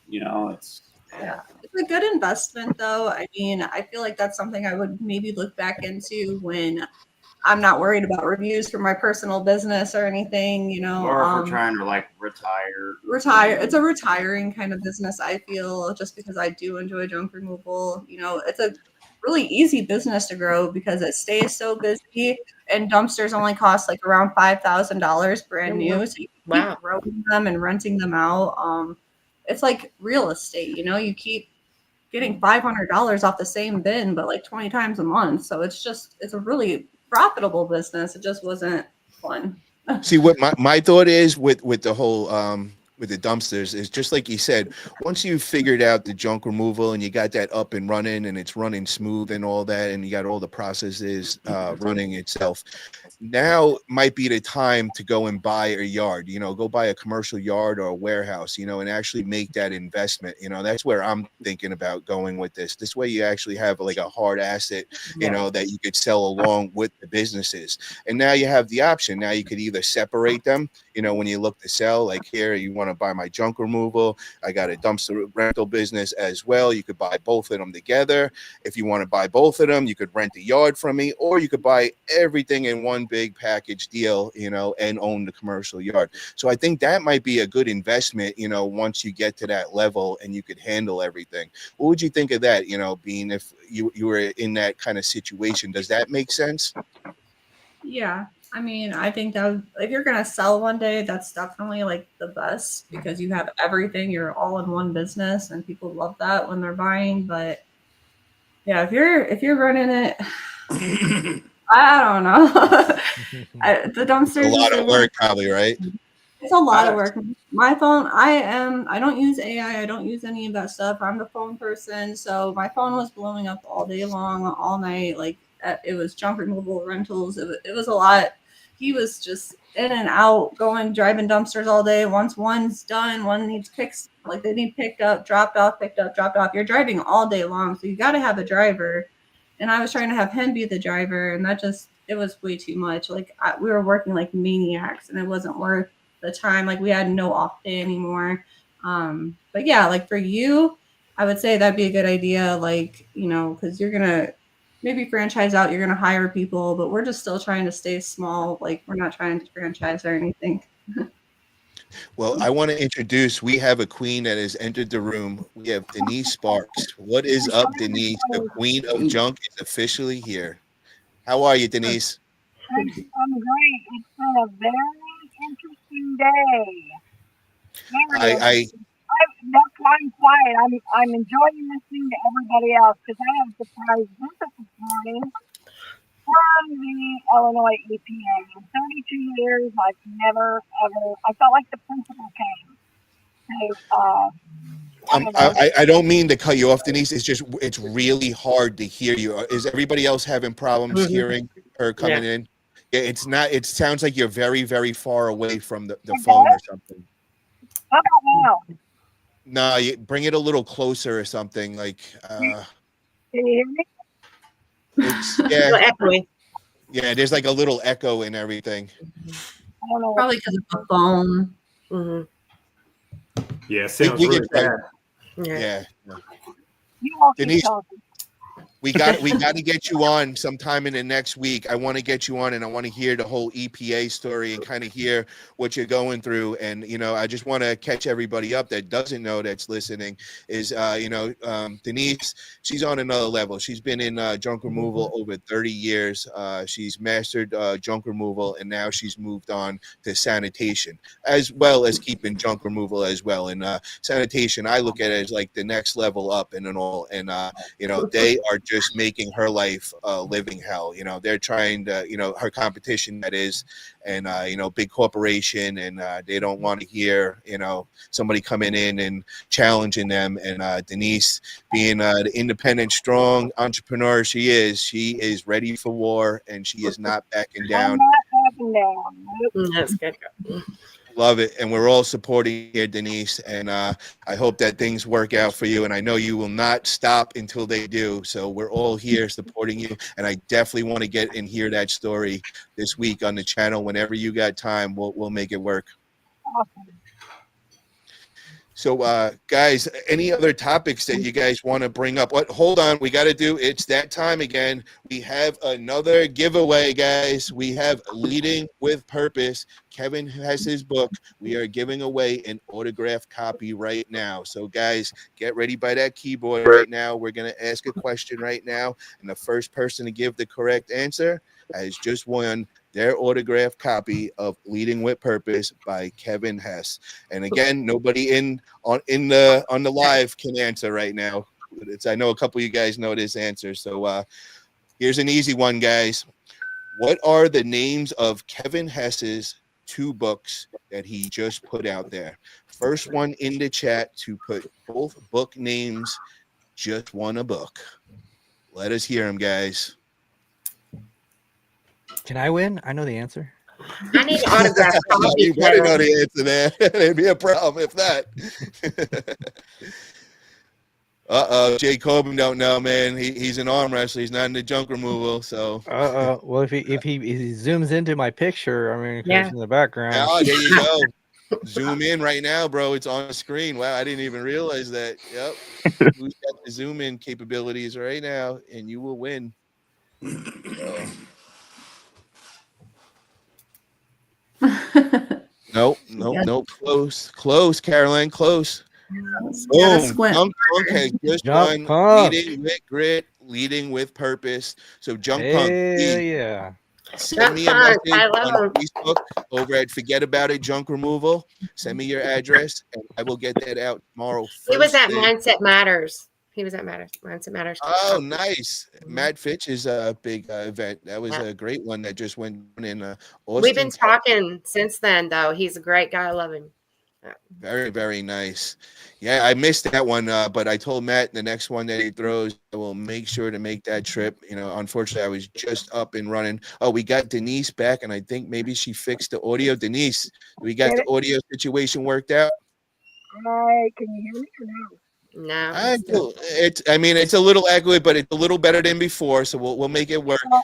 you know, it's a good investment though. I mean, I feel like that's something I would maybe look back into when I'm not worried about reviews for my personal business or anything, you know. Or if we're trying to like retire. It's a retiring kind of business, I feel, just because I do enjoy junk removal. You know, it's a really easy business to grow because it stays so busy, and dumpsters only cost like around $5,000 brand new. So you can keep growing them and renting them out. It's like real estate, you know, you keep getting $500 off the same bin, but like 20 times a month. So it's a really profitable business. It just wasn't fun. See, what my thought is with the whole with the dumpsters is just like you said, once you've figured out the junk removal and you got that up and running and it's running smooth and all that, and you got all the processes running itself, now might be the time to go and buy a yard, you know, go buy a commercial yard or a warehouse, you know, and actually make that investment. You know, that's where I'm thinking about going with this. This way you actually have like a hard asset, you know, that you could sell along with the businesses. And now you have the option. Now you could either separate them, when you look to sell, like here, you want to buy my junk removal. I got a dumpster rental business as well. You could buy both of them together. If you want to buy both of them, you could rent a yard from me, or you could buy everything in one big package deal, and own the commercial yard. So I think that might be a good investment, once you get to that level and you could handle everything. What would you think of that, being if you were in that kind of situation? Does that make sense? Yeah. I mean, I think that if you're going to sell one day, that's definitely like the best because you have everything. You're all in one business and people love that when they're buying. But yeah, if you're running it, I don't know. The dumpster. A lot of work probably, right? It's a lot of work. My phone, I don't use AI. I don't use any of that stuff. I'm the phone person. So my phone was blowing up all day long, all night. Like it was junk removal rentals. It was a lot. He was just in and out, driving dumpsters all day. Once one's done, one needs picked, like they need picked up, dropped off, picked up, dropped off. You're driving all day long. So you got to have a driver. And I was trying to have him be the driver. And it was way too much. Like we were working like maniacs and it wasn't worth the time. Like we had no off day anymore. But yeah, like for you, I would say that'd be a good idea. Like, because you're going to maybe franchise out, you're going to hire people, but we're just still trying to stay small. Like we're not trying to franchise or anything. Well, I want to introduce, we have a queen that has entered the room. We have Denise Sparks. What is up, Denise? The queen of junk is officially here. How are you, Denise? I'm great. It's been a very interesting day. That's why I'm quiet. I'm enjoying listening to everybody else because I have a surprise visit this morning from the Illinois EPA. In 32 years, I've never ever. I felt like the principal came. I don't mean to cut you off, Denise. It's really hard to hear you. Is everybody else having problems hearing her coming in? Yeah, it's not. It sounds like you're very, very far away from the phone or something. How about now? No, bring it a little closer or something. Like, can you hear me? It's yeah, there's like a little echo and everything. I don't know. Probably because of the phone. Mm-hmm. Yeah, sounds really bad. Yeah. You all keep Denise, talking. we got to get you on sometime in the next week. I want to get you on, and I want to hear the whole EPA story and kind of hear what you're going through. And I just want to catch everybody up that doesn't know, that's listening. Is Denise? She's on another level. She's been in junk removal over 30 years. She's mastered junk removal, and now she's moved on to sanitation, as well as keeping junk removal as well. And sanitation, I look at it as like the next level up and all. And they are just making her life a living hell. They're trying to, her competition, that is, and big corporation, and they don't want to hear somebody coming in and challenging them. And Denise, being the independent, strong entrepreneur she is ready for war, and she is not backing down. I'm not backing down. That's good. Love it. And we're all supporting you, Denise. And I hope that things work out for you. And I know you will not stop until they do. So we're all here supporting you. And I definitely want to get and hear that story this week on the channel. Whenever you got time, we'll make it work. Awesome. So, guys, any other topics that you guys want to bring up? Hold on. We got to do, it's that time again. We have another giveaway, guys. We have Leading with Purpose. Kevin has his book. We are giving away an autographed copy right now. So, guys, get ready by that keyboard right now. We're going to ask a question right now. And the first person to give the correct answer has just won their autographed copy of Leading with Purpose by Kevin Hess. And again, nobody on the live can answer right now. I know a couple of you guys know this answer. So here's an easy one, guys. What are the names of Kevin Hess's 2 books that he just put out there? First one in the chat to put both book names, just won a book. Let us hear them, guys. Can I win? I know the answer. I need an autograph. You better know the answer there. It'd be a problem if not. Jay Coben don't know, man. He's an arm wrestler. He's not in the junk removal. So Well, if he zooms into my picture, I mean, 'cause Yeah. in the background. oh, there you go. Zoom in right now, bro. It's on the screen. Wow, I didn't even realize that. Yep. Who's got the zoom in capabilities right now, and you will win. Nope. Close, Caroline, close. Gotta Boom. squint. Junk Punk has just Junk won, Punk. leading with grit, leading with purpose. So Junk Hell Punk, please yeah. send me a Junk Punk, message I love on him. Facebook over at Fuhgeddaboutit Junk Removal. Send me your address, and I will get that out tomorrow. He was first at thing. Mindset Matters. He was at Mindset Matters. Oh, nice. Matt Fitch is a big event. That was a great one that just went in Austin. We've been talking since then, though. He's a great guy. I love him. Very, very nice. Yeah, I missed that one, but I told Matt the next one that he throws, I will make sure to make that trip. You know, unfortunately, I was just up and running. Oh, we got Denise back, and I think maybe she fixed the audio. Denise, we got the audio situation worked out. Hi, can you hear me or no? No. I mean, it's a little echoey, but it's a little better than before, so we'll make it work. Well,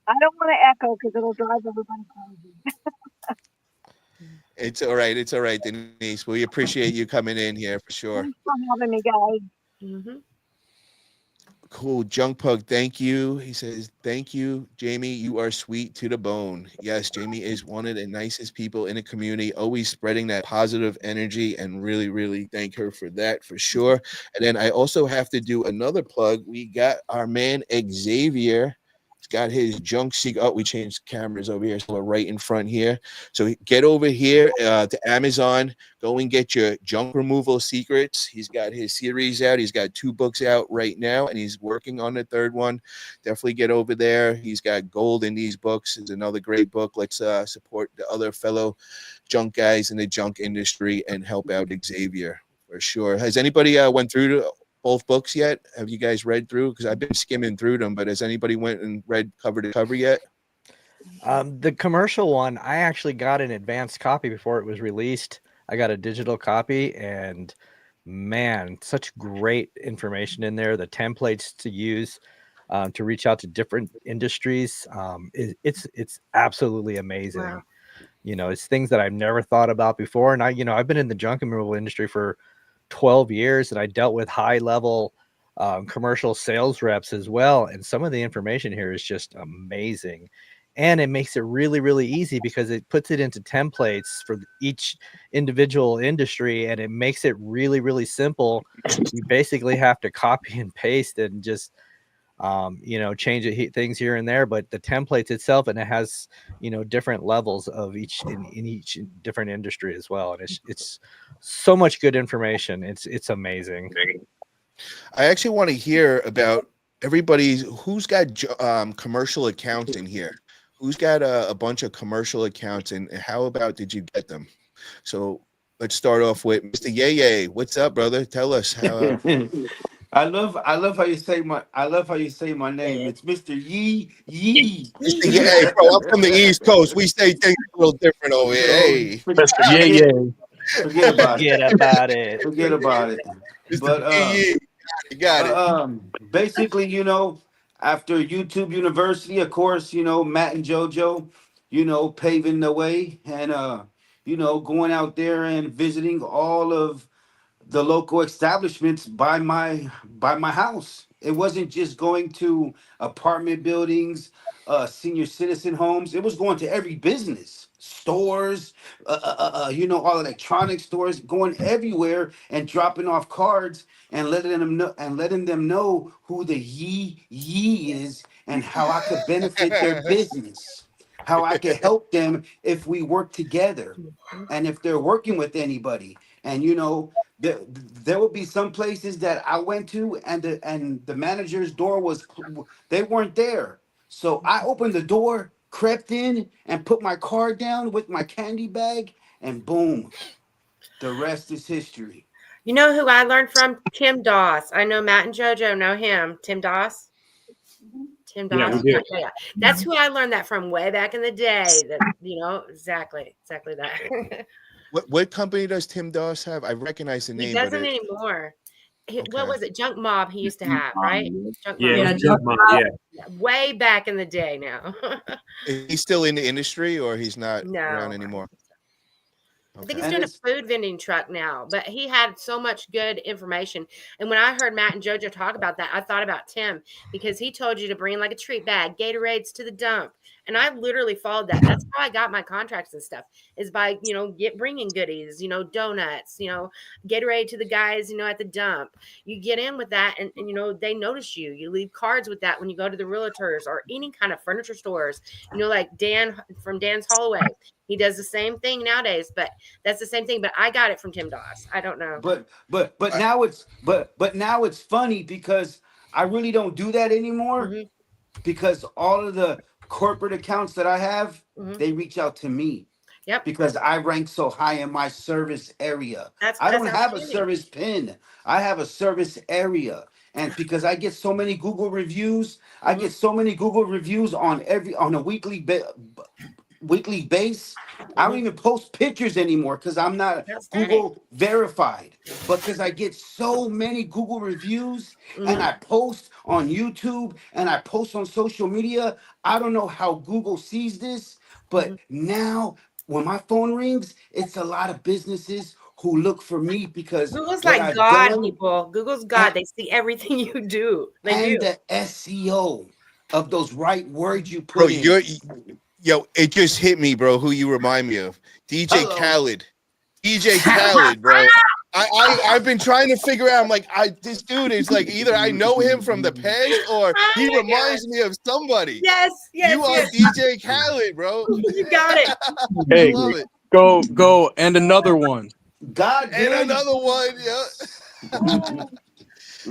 I don't want to echo because it'll drive everybody crazy. It's all right. It's all right, Denise. We appreciate you coming in here for sure. Thanks for having me, guys. Mm-hmm. Cool. Junk Pug, thank you. He says, thank you, Jamie. You are sweet to the bone. Yes, Jamie is one of the nicest people in the community, always spreading that positive energy, and really, really thank her for that for sure. And then I also have to do another plug. We got our man Xavier. He's got his junk secret. Oh, we changed cameras over here, so we're right in front here. So get over here to Amazon. Go and get your junk removal secrets. He's got his series out. He's got 2 books out right now, and he's working on the 3rd one. Definitely get over there. He's got gold in these books. It's another great book. Let's support the other fellow junk guys in the junk industry and help out Xavier for sure. Has anybody went through both books yet? Have you guys read through? Because I've been skimming through them, but has anybody went and read cover to cover yet? The commercial one, I actually got an advanced copy before it was released. I got a digital copy, and man, such great information in there. The templates to use to reach out to different industries. It's absolutely amazing. Wow. You know, it's things that I've never thought about before. And I've been in the junk removal industry for 12 years, and I dealt with high level commercial sales reps as well. And some of the information here is just amazing. And it makes it really, really easy because it puts it into templates for each individual industry, and it makes it really, really simple. You basically have to copy and paste and just change things here and there, but the templates itself, and it has different levels of each in each different industry as well, and it's so much good information. It's amazing. I actually want to hear about everybody who's got commercial accounts in here. Who's got a bunch of commercial accounts, and how about did you get them? So let's start off with Mr. Yay. What's up, brother? Tell us how. I love how you say my name. It's Mr. Yee. Mr. Yay, bro. I'm from the East Coast. We say things a little different over here. Hey, Mr. Forget about it. Forget about it. But you got it. Basically, after YouTube University, of course, Matt and Jojo, paving the way, and going out there and visiting all of the local establishments by my house. It wasn't just going to apartment buildings, senior citizen homes. It was going to every business, stores, all electronic stores, going everywhere and dropping off cards and letting them know who the Yee is and how I could benefit their business, how I could help them if we work together, and if they're working with anybody. And there would be some places that I went to, and the manager's door they weren't there. So I opened the door, crept in, and put my card down with my candy bag, and boom, the rest is history. You know who I learned from? Tim Doss. I know Matt and JoJo know him. Tim Doss. Tim Doss. Yeah. That's who I learned that from way back in the day. Exactly that. What company does Tim Doss have? I recognize the name. He doesn't anymore. What was it? Junk Mob he used to have, right? Junk Yeah, Mob. it was Junk Mob, yeah. Way back in the day now. Is he still in the industry or he's not around No. anymore? I think he's Okay. doing a food vending truck now, but he had so much good information. And when I heard Matt and Jojo talk about that, I thought about Tim because he told you to bring like a treat bag, Gatorades to the dump. And I literally followed that. That's how I got my contracts and stuff is by, bringing goodies, donuts, Gatorade to the guys, at the dump. You get in with that and they notice you. You leave cards with that when you go to the realtors or any kind of furniture stores, like Dan from Dan's Holloway. He does the same thing nowadays, but that's the same thing. But I got it from Tim Doss. I don't know. But now it's funny because I really don't do that anymore because all of the corporate accounts that I have, they reach out to me. Yep. Because I rank so high in my service area. I don't have a service pin. I have a service area. And because I get so many Google reviews, I get so many Google reviews on a weekly base. I don't even post pictures anymore because I'm not Google verified. But because I get so many Google reviews and I post on YouTube and I post on social media, I don't know how Google sees this, but now when my phone rings, it's a lot of businesses who look for me because Google's like God, people. Google's God. They see everything you do. They do. The SEO of those right words you put in. Yo, it just hit me, bro. Who you remind me of? DJ Khaled. DJ Khaled, bro. I've been trying to figure out. I'm like, this dude is like either I know him from the past or he reminds me of somebody. Yes. You are DJ Khaled, bro. You got it. Hey, I love it. go, and another one. God, and another one. Yeah.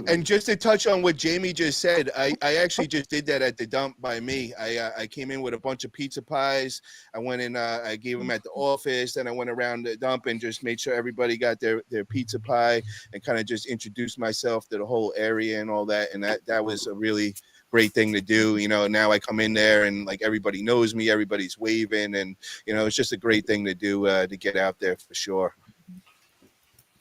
And just to touch on what Jamie just said, I actually just did that at the dump by me. I came in with a bunch of pizza pies. I went in, I gave them at the office, and I went around the dump and just made sure everybody got their pizza pie and kind of just introduced myself to the whole area and all that. And that was a really great thing to do. Now I come in there and like everybody knows me, everybody's waving, and it's just a great thing to do to get out there for sure.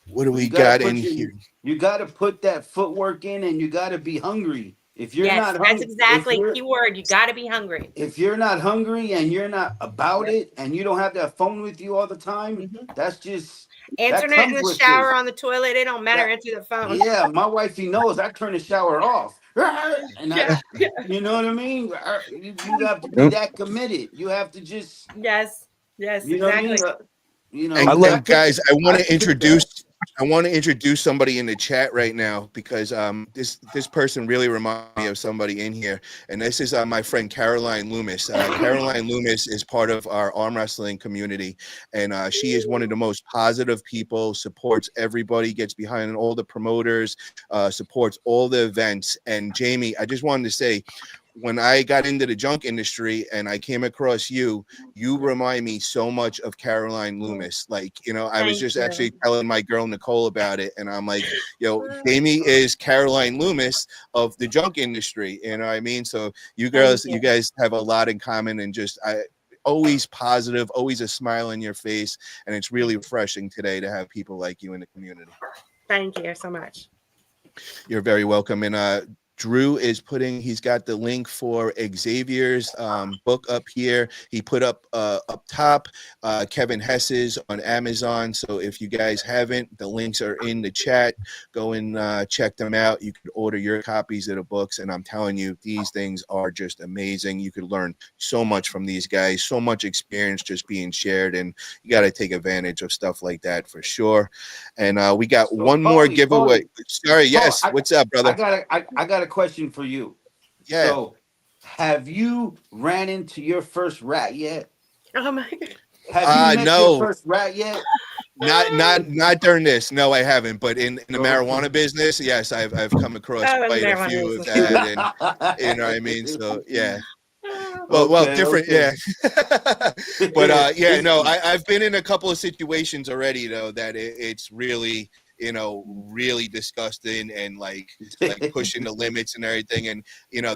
What do we got in here? You got to put that footwork in, and you got to be hungry. If you're not hungry, that's exactly key word. You got to be hungry. If you're not hungry and you're not about it, and you don't have that phone with you all the time, that's just answering it in the shower, on the toilet. It don't matter. Answer the phone. Yeah, my wifey knows I turn the shower off, and you know what I mean. You have to be that committed. You have to just yes, you know exactly. What I mean? And guys, I want to introduce somebody in the chat right now because this person really reminds me of somebody in here, and this is my friend Caroline Loomis. Caroline Loomis is part of our arm wrestling community, and she is one of the most positive people. Supports everybody, gets behind all the promoters, supports all the events. And Jamie, I just wanted to say, when I got into the junk industry and I came across you remind me so much of Caroline Loomis. Like, I was just actually telling my girl Nicole about it, and I'm like, Jamie is Caroline Loomis of the junk industry. You know what I mean? So you guys have a lot in common, and just always positive, always a smile on your face, and it's really refreshing today to have people like you in the community. Thank you so much. You're very welcome. And Drew he's got the link for Xavier's book up here. He put up top Kevin Hess's on Amazon. So if you guys haven't, the links are in the chat. Go and check them out. You could order your copies of the books. And I'm telling you, these things are just amazing. You could learn so much from these guys, so much experience just being shared. And you got to take advantage of stuff like that for sure. And we got one more giveaway. Sorry, yes. What's up, brother? I got a question for you. Yeah. So, have you ran into your first rat yet? Oh my God. Have you met your first rat yet? Not during this. No, I haven't. But in the marijuana business, yes, I've come across quite a few of that. And you know what I mean? So yeah. Well, different, yeah. But I've been in a couple of situations already though that it's really really disgusting and like pushing the limits and everything. And,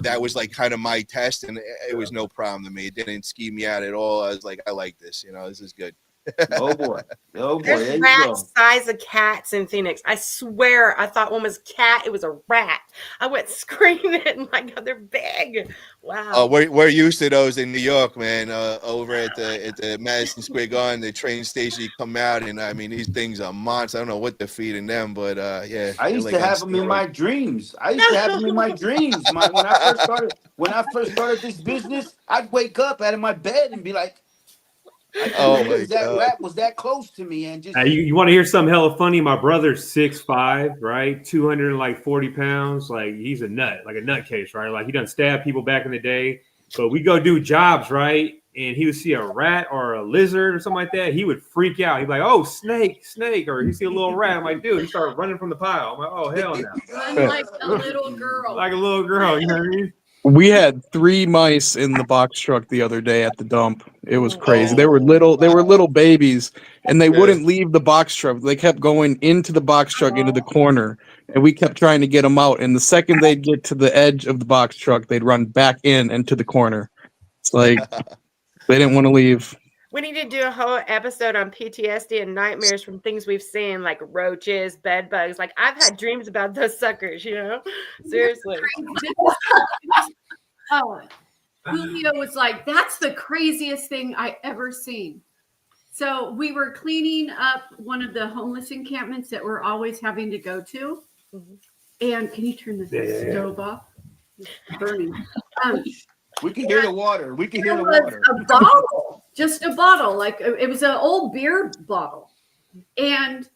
that was like kind of my test, and it was no problem to me. It didn't scheme me out at all. I was like, I like this, this is good. Oh boy. Oh boy. There's There you rats go. size of cats in Phoenix. I swear I thought one was cat. It was a rat. I went screaming. My God, they're big. Wow. Oh, we're used to those in New York, man. Over at the Madison Square Garden, the train station, you come out, and I mean, these things are monsters. I don't know what they're feeding them, but yeah. I used to have them in my dreams. When I first started this business, I'd wake up out of my bed and be like, I can't Oh believe my that God. rat was that close to me, and just You want to hear something hella funny? My brother's 6'5", right? 240 pounds. Like he's a nut, like a nutcase, right? Like he done stabbed people back in the day. But we go do jobs, right? And he would see a rat or a lizard or something like that. He would freak out. He'd be like, "Oh, snake!" Or he see a little rat. I'm like, "Dude!" He started running from the pile. I'm like, "Oh, hell no!" Run like a little girl. Like a little girl. You know what I mean? We had 3 mice in the box truck the other day at the dump. It was crazy. Oh, They were little babies, and they Okay. wouldn't leave the box truck. They kept going into the box truck into the corner, and we kept trying to get them out. And the second they'd get to the edge of the box truck, they'd run back into the corner. It's like they didn't want to leave. We need to do a whole episode on PTSD and nightmares from things we've seen, like roaches, bed bugs. Like I've had dreams about those suckers, you know? Seriously. Oh, Julio was like, "That's the craziest thing I ever seen." So we were cleaning up one of the homeless encampments that we're always having to go to. And can you turn this stove off? It's burning. we can hear the water. We can hear the There was water. a bottle, just a bottle, like it was an old beer bottle, and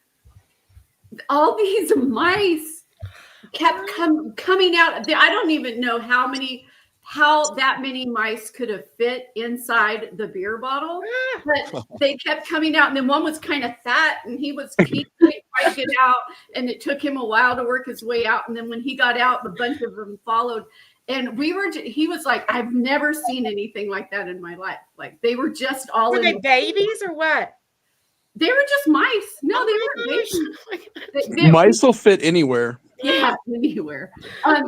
all these mice kept coming out. I don't even know how that many mice could have fit inside the beer bottle, but they kept coming out. And then one was kind of fat, and he couldn't quite get out, and it took him a while to work his way out. And then when he got out, a bunch of them followed. And he was like, "I've never seen anything like that in my life." Like they were just all Were they babies or what? They were just mice. No, they weren't babies. Mice will fit anywhere. Yeah, anywhere.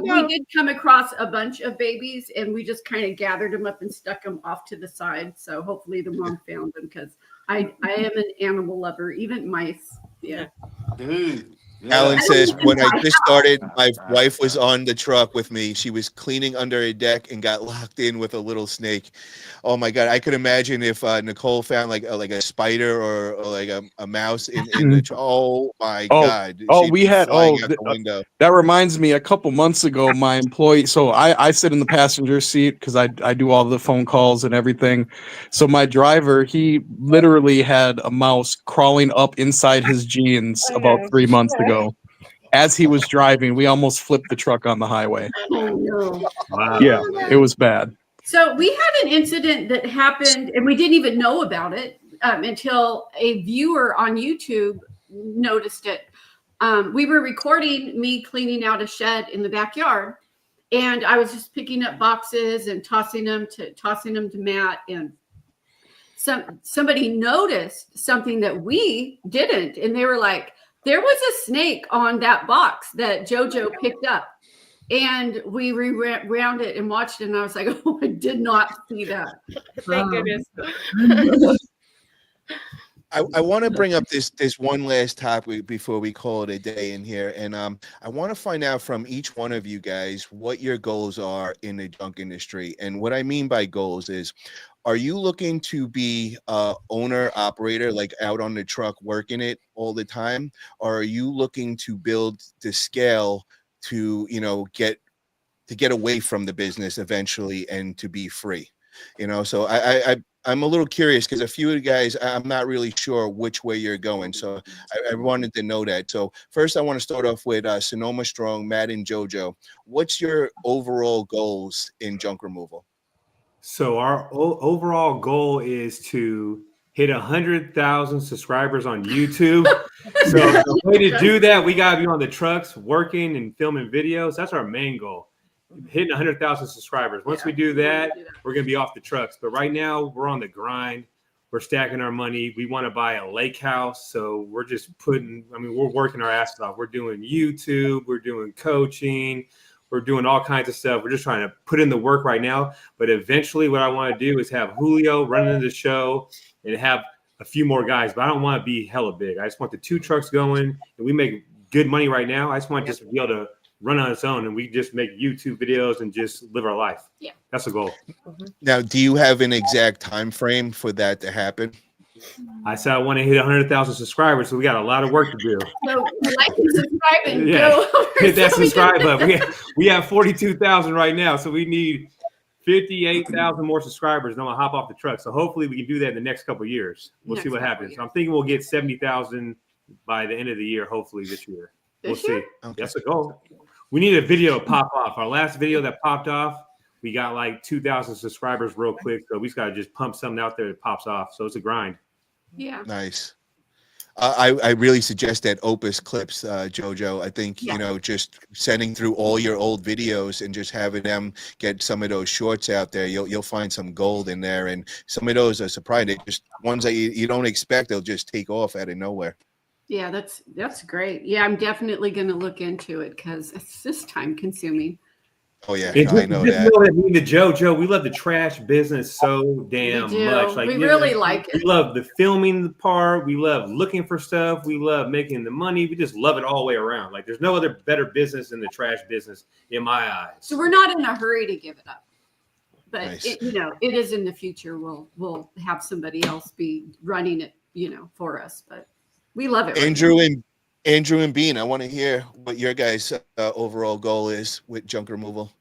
We did come across a bunch of babies, and we just kind of gathered them up and stuck them off to the side. So hopefully the mom found them, because I am an animal lover, even mice. Yeah. Dude. Alan says, when I just started, my wife was on the truck with me. She was cleaning under a deck and got locked in with a little snake. Oh my God. I could imagine if Nicole found like a spider or like a mouse in the truck. Oh my God. Oh, She'd we be had, flying out the window. that reminds me, a couple months ago, my employee, so I sit in the passenger seat because I do all the phone calls and everything. So my driver, he literally had a mouse crawling up inside his jeans about 3 months ago. As he was driving, we almost flipped the truck on the highway. Oh no. Wow. Yeah, it was bad. So we had an incident that happened, and we didn't even know about it until a viewer on YouTube noticed it. We were recording me cleaning out a shed in the backyard, and I was just picking up boxes and tossing them to Matt, and somebody noticed something that we didn't, and they were like, "There was a snake on that box that Jojo picked up." And we rewound it and watched it, and I was like, "Oh, I did not see that." Thank goodness. I want to bring up this one last topic before we call it a day in here, and I want to find out from each one of you guys what your goals are in the junk industry. And what I mean by goals is, are you looking to be a owner operator, like out on the truck working it all the time, or are you looking to build the scale to get away from the business eventually and to be free? So I'm a little curious because a few of you guys, I'm not really sure which way you're going. So I wanted to know that. So first I want to start off with Sonoma Strong, Matt and Jojo. What's your overall goals in junk removal? So our overall goal is to hit 100,000 subscribers on YouTube. So the way to do that, we gotta be on the trucks working and filming videos. That's our main goal. Hitting 100,000 subscribers. Once we do that, we're gonna be off the trucks. But right now, we're on the grind. We're stacking our money. We want to buy a lake house, so we're just we're working our asses off. We're doing YouTube. We're doing coaching. We're doing all kinds of stuff. We're just trying to put in the work right now. But eventually what I want to do is have Julio running the show and have a few more guys, but I don't want to be hella big. I just want the 2 trucks going, and we make good money right now. I just want to just be able to run on its own, and we just make YouTube videos and just live our life. Yeah, that's the goal. Now, do you have an exact time frame for that to happen? I said I want to hit 100,000 subscribers, so we got a lot of work to do. So like and subscribe and Yeah, go over hit that so we can- subscribe up. We have 42,000 right now, so we need 58,000 more subscribers, and I'm gonna hop off the truck. So hopefully we can do that in the next couple of years. We'll see what happens. I'm thinking we'll get 70,000 by the end of the year, hopefully this year. We'll see. That's the goal. We need a video to pop off. Our last video that popped off, we got like 2,000 subscribers real quick. So we just got to just pump something out there that pops off. So it's a grind. Yeah. Nice. I really suggest that Opus Clips, Jojo. I think, you know, just sending through all your old videos and just having them get some of those shorts out there, you'll find some gold in there. And some of those are surprising. Just ones that you don't expect, they'll just take off out of nowhere. Yeah, that's great. Yeah, I'm definitely going to look into it because it's just time consuming. Oh yeah, I know that. Me and the Jojo, we love the trash business so damn much. Like we really like it. We love the filming part. We love looking for stuff. We love making the money. We just love it all the way around. Like there's no other better business than the trash business in my eyes. So we're not in a hurry to give it up, but Nice. it, you know, it is in the future. We'll have somebody else be running it, you know, for us. But we love it. Andrew and Bean, I want to hear what your guys' overall goal is with junk removal.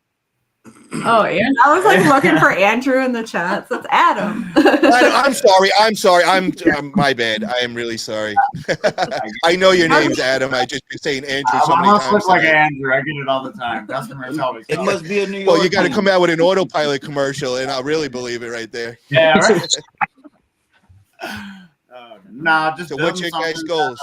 Oh, and I was like looking for Andrew in the chats. That's Adam. I'm sorry. I'm my bad. I am really sorry. I know your name's Adam. I just been saying Andrew so I many must times. look like Andrew. I get it all the time. Customers always. It must be a New York. Well, you got to thing. come out with an Autopilot commercial, and I'll really believe it right there. Yeah. Right? Nah, just So what's your guys' goals?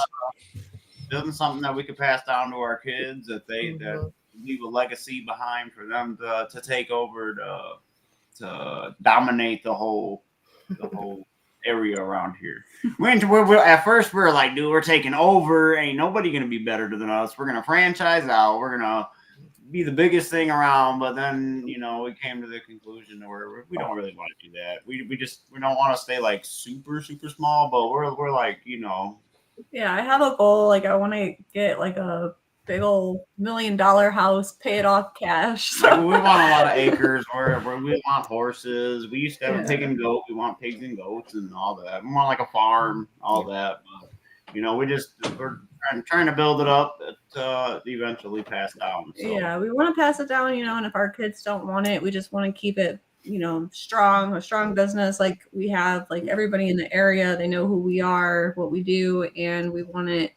Building something that we could pass down to our kids, that that leave a legacy behind for them to take over to dominate the whole area around here. We're at first we were like, dude, we're taking over. Ain't nobody gonna be better than us. We're gonna franchise out. We're gonna be the biggest thing around. But then, you know, we came to the conclusion where we don't really want to do that. We don't want to stay like super small, but we're like, you know. Yeah, I have a goal. Like I want to get like a big old $1 million house, pay it off cash. Like, we want a lot of acres. We want horses. We used to have a pig and goat. We want pigs and goats and all that. We want like a farm, all that. But, you know, we're trying to build it up to eventually pass down. So. Yeah, we want to pass it down, you know, and if our kids don't want it, we just want to keep it, you know, a strong business. Like we have like everybody in the area, they know who we are, what we do, and we want it.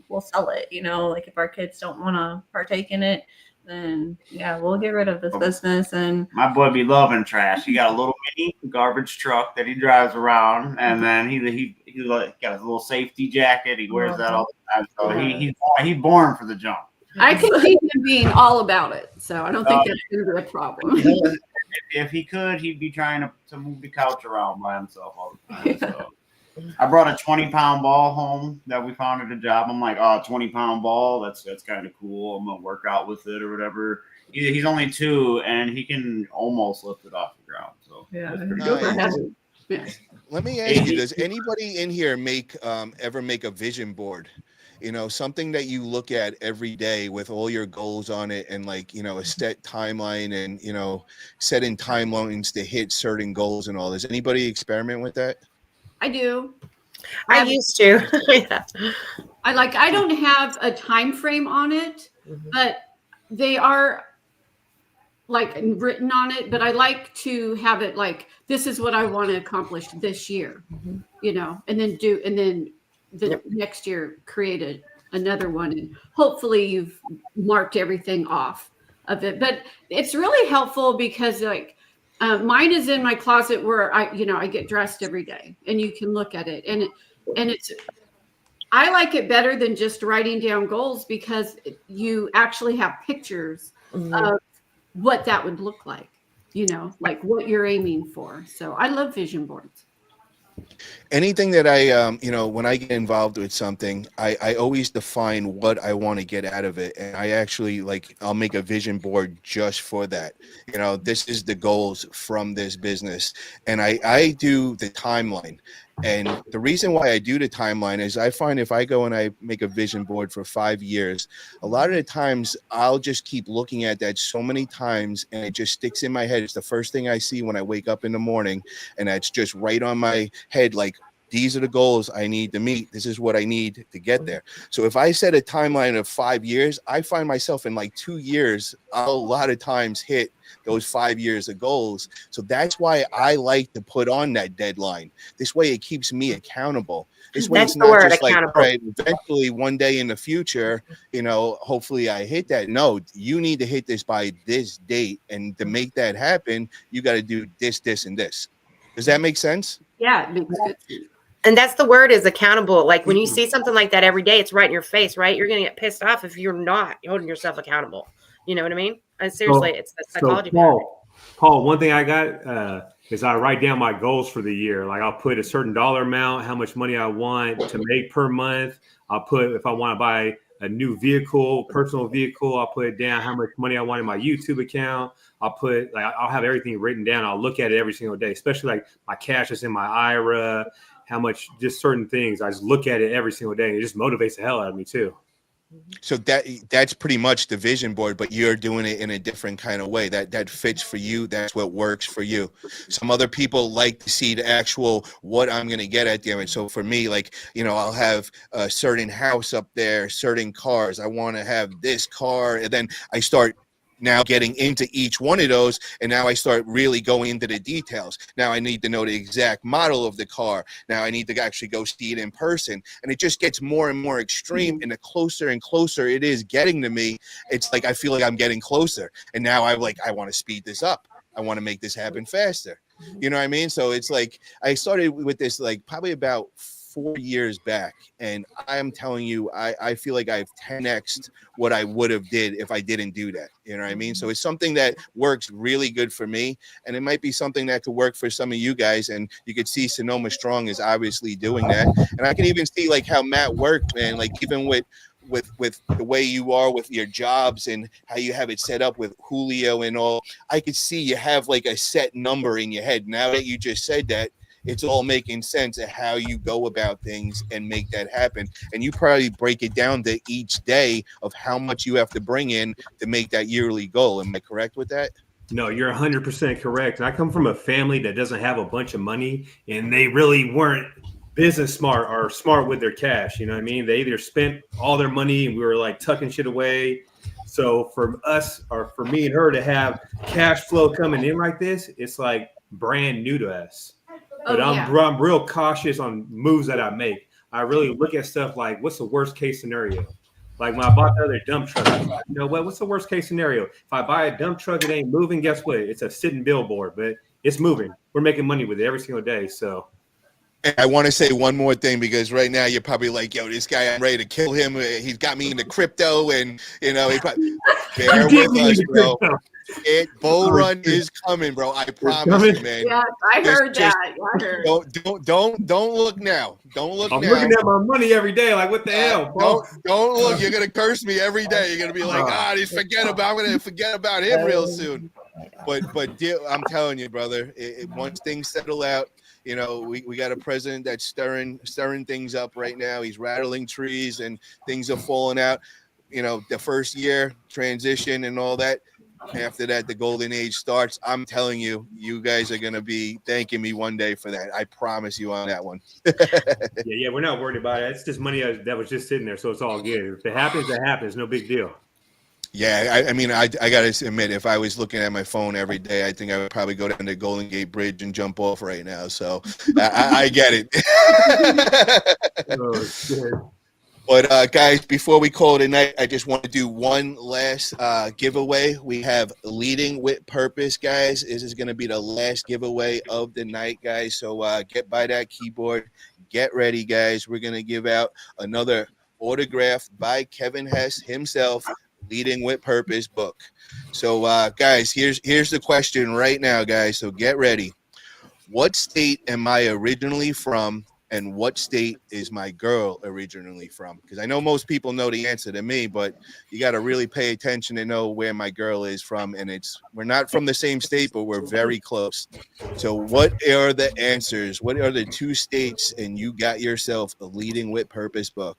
We'll sell it, you know, like if our kids don't want to partake in it, then yeah, we'll get rid of this business. And my boy be loving trash. He got a little mini garbage truck that he drives around, and then he like got his little safety jacket. He wears that all the time. So he's born for the junk. I can see him being all about it, so I don't think that's going to be a problem. If he could, he'd be trying to move the couch around by himself all the time. So. I brought a 20-pound ball home that we found at a job. I'm like, oh, 20-pound ball. That's kind of cool. I'm gonna work out with it or whatever. He's only 2, and he can almost lift it off the ground. So yeah, that's pretty good. Nice. Let me ask you: does anybody in here ever make a vision board? You know, something that you look at every day with all your goals on it, and like, you know, a set timeline, and you know, setting timelines to hit certain goals and all. Does anybody experiment with that? I do. I used to. Yeah. I don't have a time frame on it, but they are like written on it. But I like to have it like, this is what I want to accomplish this year, you know, and then the next year create another one, and hopefully you've marked everything off of it. But it's really helpful because like. Mine is in my closet where I get dressed every day, and you can look at it, and I like it better than just writing down goals because you actually have pictures of what that would look like, you know, like what you're aiming for. So I love vision boards. Anything that I, you know, when I get involved with something, I always define what I want to get out of it. And I actually I'll make a vision board just for that. You know, this is the goals from this business. And I do the timeline. And the reason why I do the timeline is I find if I go and I make a vision board for 5 years, a lot of the times I'll just keep looking at that so many times and it just sticks in my head. It's the first thing I see when I wake up in the morning, and that's just right on my head. Like, these are the goals I need to meet. This is what I need to get there. So if I set a timeline of 5 years, I find myself in like 2 years, I'll a lot of times hit those 5 years of goals. So that's why I like to put on that deadline. This way it keeps me accountable. This way it's not just like, all right, eventually one day in the future, you know, hopefully I hit that. No, you need to hit this by this date. And to make that happen, you got to do this, this, and this. Does that make sense? Yeah, it makes good sense. And that's the word, is accountable. Like when you see something like that every day, it's right in your face, right? You're going to get pissed off if you're not holding yourself accountable. You know what I mean? And seriously, it's the psychology. Paul, one thing I got is I write down my goals for the year. Like I'll put a certain dollar amount, how much money I want to make per month. I'll put, if I want to buy a new vehicle, personal vehicle, I'll put it down how much money I want in my YouTube account. I'll have everything written down. I'll look at it every single day, especially like my cash is in my IRA, how much, just certain things. I just look at it every single day, and it just motivates the hell out of me too. So that's pretty much the vision board, but you're doing it in a different kind of way. That fits for you. That's what works for you. Some other people like to see the actual what I'm going to get at the end. So for me, like, you know, I'll have a certain house up there, certain cars. I want to have this car, and then I start now getting into each one of those, and now I start really going into the details. Now I need to know the exact model of the car. Now I need to actually go see it in person, and it just gets more and more extreme. And the closer and closer it is getting to me, it's like I feel like I'm getting closer, and now I want to speed this up. I want to make this happen faster. You know what I mean? So it's like I started with this like probably about 4 years back, and I'm telling you, I feel like I've 10x'd what I would have did if I didn't do that. You know what I mean? So it's something that works really good for me, and it might be something that could work for some of you guys. And you could see Sonoma Strong is obviously doing that, and I can even see like how Matt worked, man. Like even with the way you are with your jobs and how you have it set up with Julio and all, I could see you have like a set number in your head. Now that you just said that, it's all making sense of how you go about things and make that happen. And you probably break it down to each day of how much you have to bring in to make that yearly goal. Am I correct with that? No, you're 100% correct. And I come from a family that doesn't have a bunch of money, and they really weren't business smart or smart with their cash. You know what I mean? They either spent all their money and we were like tucking shit away. So for us, or for me and her to have cash flow coming in like this, it's like brand new to us. But I'm real cautious on moves that I make. I really look at stuff like, what's the worst case scenario? Like when I bought the other dump truck, I was like, you know what? What's the worst case scenario? If I buy a dump truck, it ain't moving. Guess what? It's a sitting billboard, but it's moving. We're making money with it every single day. So I want to say one more thing, because right now you're probably like, yo, this guy, I'm ready to kill him. He's got me into crypto, and he probably bear with us, bro. Bull run is coming, bro. I promise you, man. Yeah, I heard that. I heard. Don't look now. Don't look now. I'm looking at my money every day. Like, what the hell? Don't look. You're gonna curse me every day. You're gonna be like, I'm gonna forget about him real soon. But I'm telling you, brother, once things settle out, you know, we got a president that's stirring things up right now. He's rattling trees and things are falling out. You know, the first year transition and all that. After that, the golden age starts. I'm telling you, you guys are going to be thanking me one day for that. I promise you on that one. Yeah, we're not worried about it. It's just money that was just sitting there, so it's all good. If it happens, it happens. No big deal. Yeah, I mean, I got to admit, if I was looking at my phone every day, I think I would probably go down to Golden Gate Bridge and jump off right now. So I get it. Oh, shit. But guys, before we call it a night, I just want to do one last giveaway. We have Leading with Purpose, guys. This is going to be the last giveaway of the night, guys. So get by that keyboard. Get ready, guys. We're going to give out another autographed by Kevin Hess himself, Leading with Purpose book. So guys, here's the question right now, guys. So get ready. What state am I originally from, And what state is my girl originally from? Because I know most people know the answer to me, but you got to really pay attention to know where my girl is from. And we're not from the same state, but we're very close. So what are the answers? What are the 2 states? And you got yourself a Leading with Purpose book.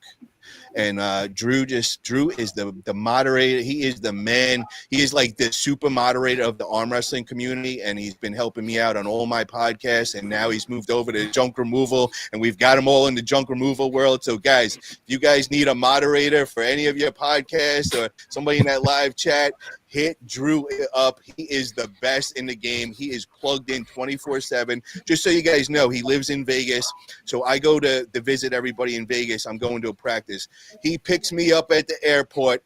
And Drew is the moderator. He is the man. He is like the super moderator of the arm wrestling community, and he's been helping me out on all my podcasts. And now he's moved over to junk removal, and we've got him all in the junk removal world. So guys, if you guys need a moderator for any of your podcasts or somebody in that live chat, hit Drew up. He is the best in the game. He is plugged in 24/7. Just so you guys know, he lives in Vegas. So I go to visit everybody in Vegas. I'm going to a practice. He picks me up at the airport,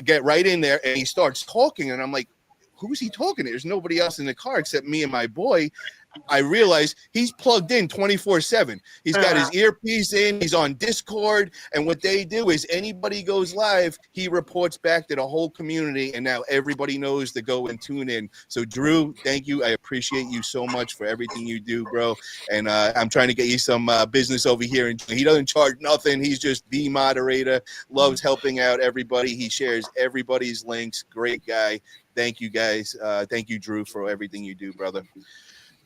get right in there, and he starts talking. And I'm like, who's he talking to? There's nobody else in the car except me and my boy. I realize he's plugged in 24/7. He's got his earpiece in. He's on Discord. And what they do is anybody goes live, he reports back to the whole community. And now everybody knows to go and tune in. So, Drew, thank you. I appreciate you so much for everything you do, bro. And I'm trying to get you some business over here. And he doesn't charge nothing. He's just the moderator, loves helping out everybody. He shares everybody's links. Great guy. Thank you, guys. Thank you, Drew, for everything you do, brother.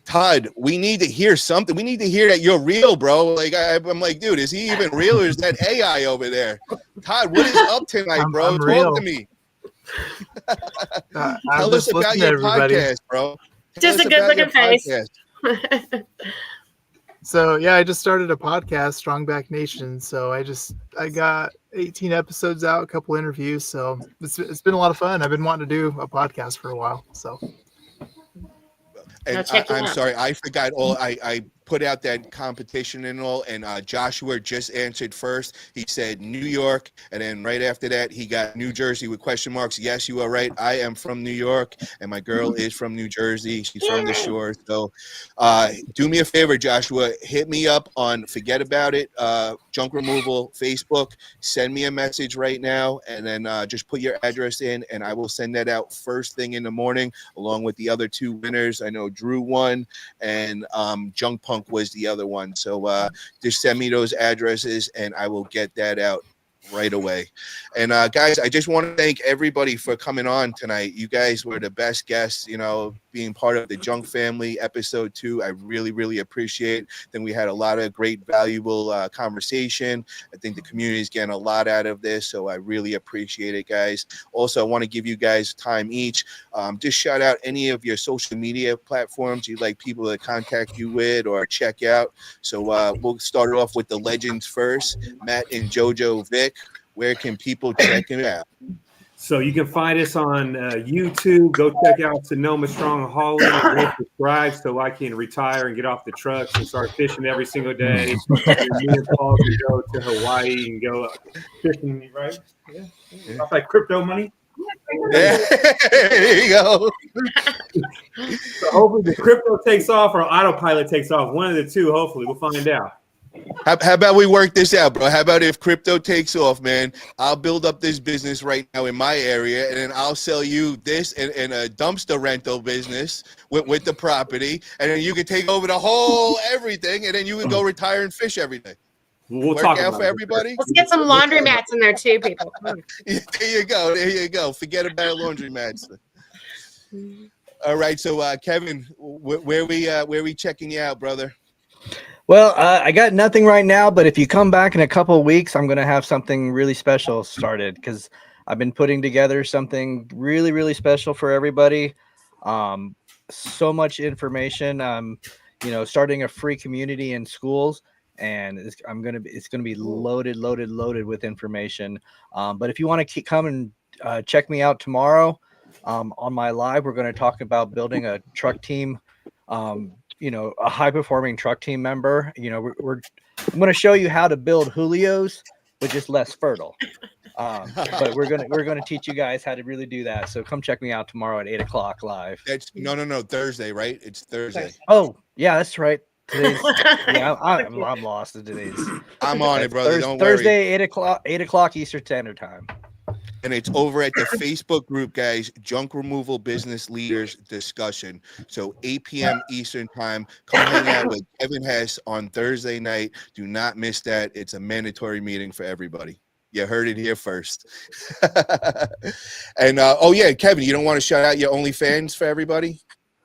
Todd, we need to hear something. We need to hear that you're real, bro. Like I'm like, dude, is he even real or is that AI over there? Todd, what is up tonight, bro? I'm real. Talk to me. Tell us about your podcast, bro. Just a good-looking face. So yeah, I just started a podcast, Strong Back Nation. So I got 18 episodes out, a couple interviews. So it's been a lot of fun. I've been wanting to do a podcast for a while. So. And I'm sorry, I forgot all. I put out that competition and all, and Joshua just answered first. He said New York, and then right after that, he got New Jersey with question marks. Yes, you are right. I am from New York, and my girl is from New Jersey. She's from the shore. So do me a favor, Joshua. Hit me up on Fuhgeddaboutit, Junk Removal, Facebook. Send me a message right now, and then just put your address in, and I will send that out first thing in the morning, along with the other 2 winners. I know Drew won, and Junk Punk was the other one. So just send me those addresses and I will get that out right away. And guys, I just want to thank everybody for coming on tonight. You guys were the best guests, being part of the Junk Family episode 2. I really, really appreciate it. Then we had a lot of great, valuable conversation. I think the community is getting a lot out of this, so I really appreciate it, guys. Also, I want to give you guys time each. Just shout out any of your social media platforms you'd like people to contact you with or check out. So we'll start off with the legends first. Matt and Jojo Vick. Where can people check him out? So you can find us on YouTube. Go check out Sonoma Strong Hauling. Go subscribe so I can retire and get off the trucks and start fishing every single day. And me and Paul can go to Hawaii and go fishing, right? Yeah. Off like crypto money. There you go. So hopefully the crypto takes off or Autopilot takes off. One of the 2, hopefully. We'll find out. How about we work this out, bro? How about if crypto takes off, man? I'll build up this business right now in my area, and then I'll sell you this and a dumpster rental business with the property, and then you can take over the whole everything, and then you can go retire and fish every day. We'll work talk out about for everybody. Let's get some laundry mats in there too, people. There you go. There you go. Forget about laundry mats. All right. So, Kevin, where we checking you out, brother? Well, I got nothing right now, but if you come back in a couple of weeks, I'm going to have something really special started because I've been putting together something really, really special for everybody. So much information. Starting a free community in schools, and it's going to be loaded with information. But if you want to come and check me out tomorrow on my live, we're going to talk about building a truck team. A high-performing truck team member. I'm going to show you how to build Julios, but just less fertile. But we're gonna teach you guys how to really do that. So come check me out tomorrow at 8:00 live. It's no Thursday, right? It's Thursday. Oh yeah, that's right. I'm lost in today's. I'm on it, brother. Don't Thursday, worry. 8:00 Eastern Standard Time. and it's over at the Facebook group, guys. Junk Removal Business Leaders Discussion. So 8 p.m. Eastern Time. Come hang out with Kevin Hess on Thursday night. Do not miss that. It's a mandatory meeting for everybody. You heard it here first. And oh yeah, Kevin, you don't want to shout out your OnlyFans for everybody?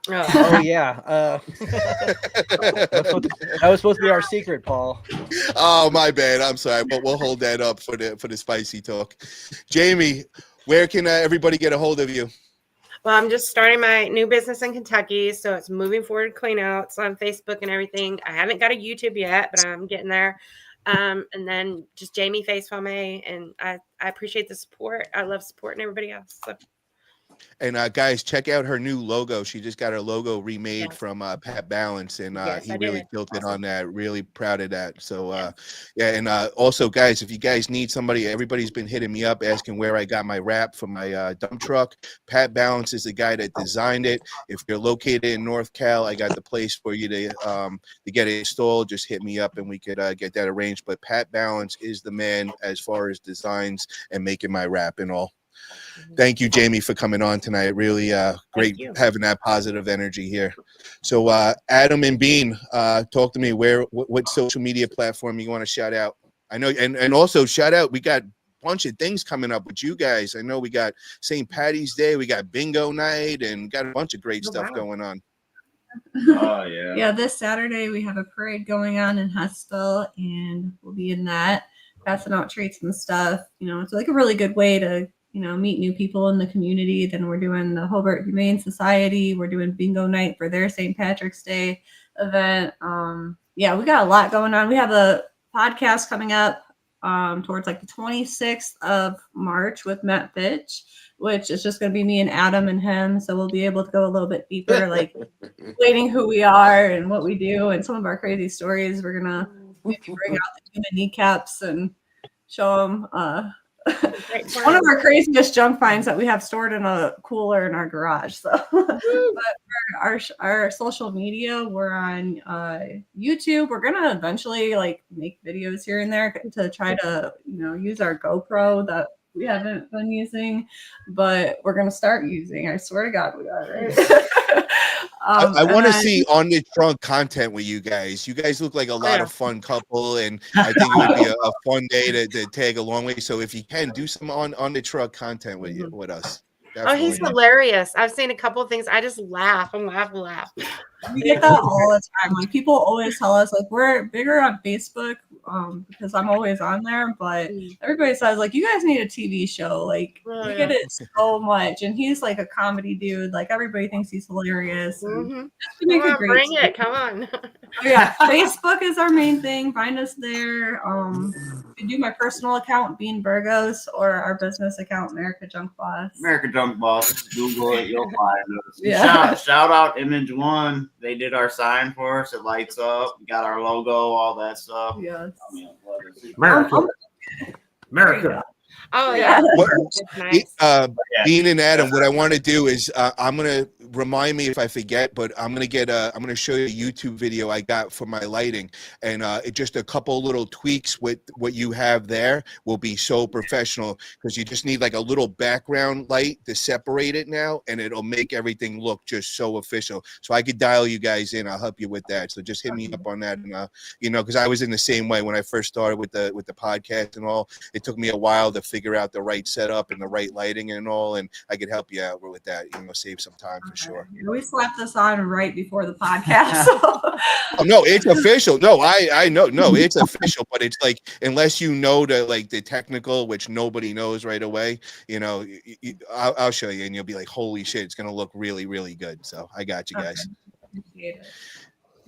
Oh yeah. That was supposed to be our secret, Paul. Oh, my bad. I'm sorry, but we'll hold that up for the spicy talk. Jamie, where can everybody get a hold of you? Well, I'm just starting my new business in Kentucky, so it's moving forward clean out. It's on Facebook and everything. I haven't got a YouTube yet, but I'm getting there. And then just Jamie Facefame, and I appreciate the support. I love supporting everybody else. So. And guys, check out her new logo. She just got her logo remade from Pat Balance, and he really killed it on that. Really proud of that. So yeah, and also guys, if you guys need somebody, everybody's been hitting me up asking where I got my wrap for my dump truck. Pat Balance is the guy that designed it. If you're located in North Cal, I got the place for you to get it installed. Just hit me up and we could get that arranged. But Pat Balance is the man as far as designs and making my wrap and all. Thank you, Jamie, for coming on tonight. Really great having that positive energy here. So Adam and Bean, talk to me. What social media platform you want to shout out? I know, and also shout out, we got a bunch of things coming up with you guys. I know we got St. Patty's Day, we got bingo night, and got a bunch of great stuff going on. Oh yeah. Yeah, this Saturday we have a parade going on in Hessville, and we'll be in that, passing out treats and stuff. You know, it's like a really good way to meet new people in the community. Then we're doing the Hobart Humane Society. We're doing bingo night for their St. Patrick's Day event. Yeah, we got a lot going on. We have a podcast coming up towards like the 26th of March with Matt Fitch, which is just going to be me and Adam and him. So we'll be able to go a little bit deeper, like explaining who we are and what we do and some of our crazy stories. We're going to maybe bring out the human kneecaps and show them one of our craziest junk finds that we have stored in a cooler in our garage. So, but for our social media, we're on YouTube. We're gonna eventually like make videos here and there to try to use our GoPro that we haven't been using, but we're gonna start using. I swear to God, we are. Right? I want to see on the trunk content with you guys. You guys look like a lot of fun couple, and I think it would be a fun day to tag along with. So if you can do some on the truck content with you with us. Definitely. Oh, he's hilarious. I've seen a couple of things. I just laugh and laugh and laugh. We get that all the time. Like people always tell us like we're bigger on Facebook because I'm always on there, but everybody says like you guys need a TV show. Like we get it so much, and he's like a comedy dude. Like everybody thinks he's hilarious. Come on, bring it. Come on. Yeah, Facebook is our main thing. Find us there. You can do my personal account, Bean Burgos, or our business account, Merica Junk Boss. Merica Junk Boss. Google it, you'll find us. Yeah. Shout out Image One. They did our sign for us. It lights up. We got our logo, all that stuff. Yes. America. America. Oh yeah. Nice. Bean and Adam, what I want to do is I'm gonna remind me if I forget, but I'm gonna show you a YouTube video I got for my lighting, and just a couple little tweaks with what you have there will be so professional because you just need like a little background light to separate it now, and it'll make everything look just so official. So I could dial you guys in. I'll help you with that. So just hit me up on that, and because I was in the same way when I first started with the podcast and all. It took me a while to figure out the right setup and the right lighting and all, and I could help you out with that. Save some time for sure. We slapped this on right before the podcast. Oh, no, it's official. No, I know. No, it's official, but it's like unless you know the technical, which nobody knows right away. I'll show you, and you'll be like, "Holy shit, it's gonna look really, really good." So I got you guys. Appreciate it.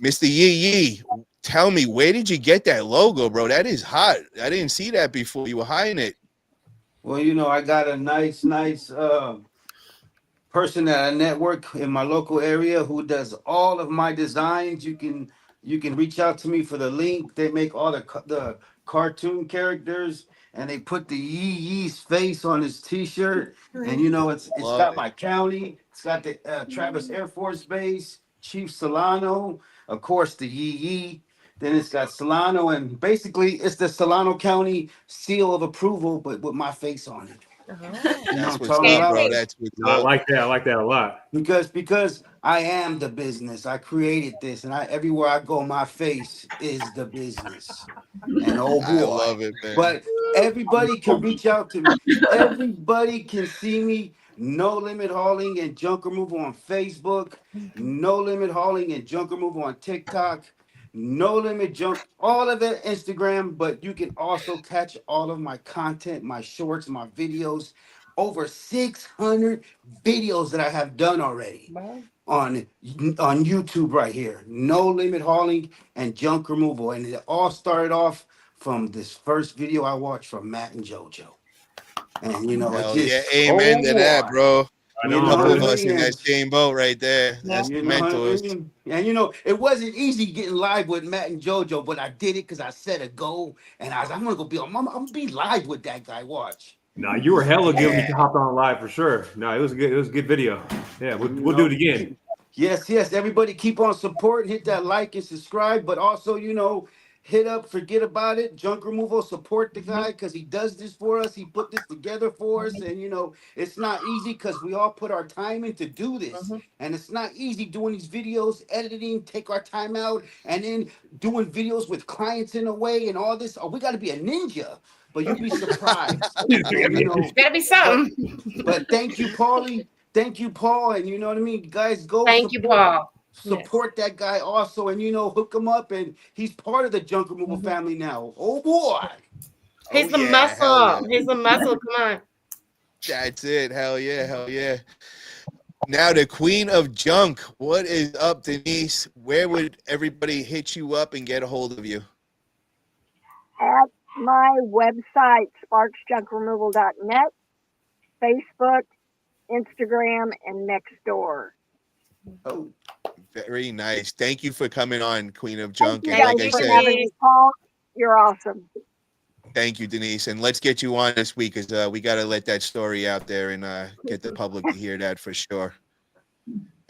Mr. Yee, tell me, where did you get that logo, bro? That is hot. I didn't see that before. You were hiding it. Well, I got a nice person at a network in my local area who does all of my designs. You can reach out to me for the link. They make all the cartoon characters, and they put the Yee's face on his T-shirt. And it's got my county. It's got the Travis Air Force Base, Chief Solano, of course the Yee. Then it's got Solano, and basically it's the Solano County seal of approval, but with my face on it. That's what's up, bro. That's what's I up. like that. I like that a lot. Because I am the business. I created this, and everywhere I go, my face is the business. And oh I boy, love it, man. but everybody can reach out to me. Everybody can see me. No Limit Hauling and Junk Removal on Facebook. No Limit Hauling and Junk Removal on TikTok. No Limit Junk, all of it Instagram. But you can also catch all of my content, my shorts, my videos. Over 600 videos that I have done already on YouTube right here. No Limit Hauling and Junk Removal. And it all started off from this first video I watched from Matt and Jojo. And you know, Hell it yeah, just amen to that, bro. I A know, couple of man. us in that same boat right there. That's you the know what I mentors. mean? And you know, it wasn't easy getting live with Matt and Jojo, but I did it because I set a goal and I'm gonna go be I'm gonna be live with that guy. Watch. No, you were hella good when Yeah. you hopped on live for sure. No, it was good. It was a good video. Yeah, we'll do it again. Yes. Everybody keep on supporting. Hit that like and subscribe. But also, you know, hit up Forget About It. Junk Removal. Support the guy because he does this for us. He put this together for us. And, you know, it's not easy because we all put our time in to do this. And it's not easy doing these videos, editing, take our time out, and then doing videos with clients in a way and all this. Oh, we got to be a ninja. But you'd be surprised. And, you know, Gotta be something. but thank you, Paulie. Thank you, Paul. And you know what I mean? Guys, go Thank you, Paul. support that guy also. And, you know, hook him up. And he's part of the Junk Removal family now. Oh, boy. He's the yeah, muscle. hell yeah. He's the muscle. Come on. That's it. Hell yeah. Hell yeah. Now the queen of junk. What is up, Denise? Where would everybody hit you up and get a hold of you? At my website, sparksjunkremoval.net, Facebook, Instagram, and Nextdoor. Oh, very nice. Thank you for coming on, Queen of Junk. Thank And you like guys I for said, having me, Paul. You're awesome. thank you, Denise. And let's get you on this week because we got to let that story out there and get the public to hear that for sure.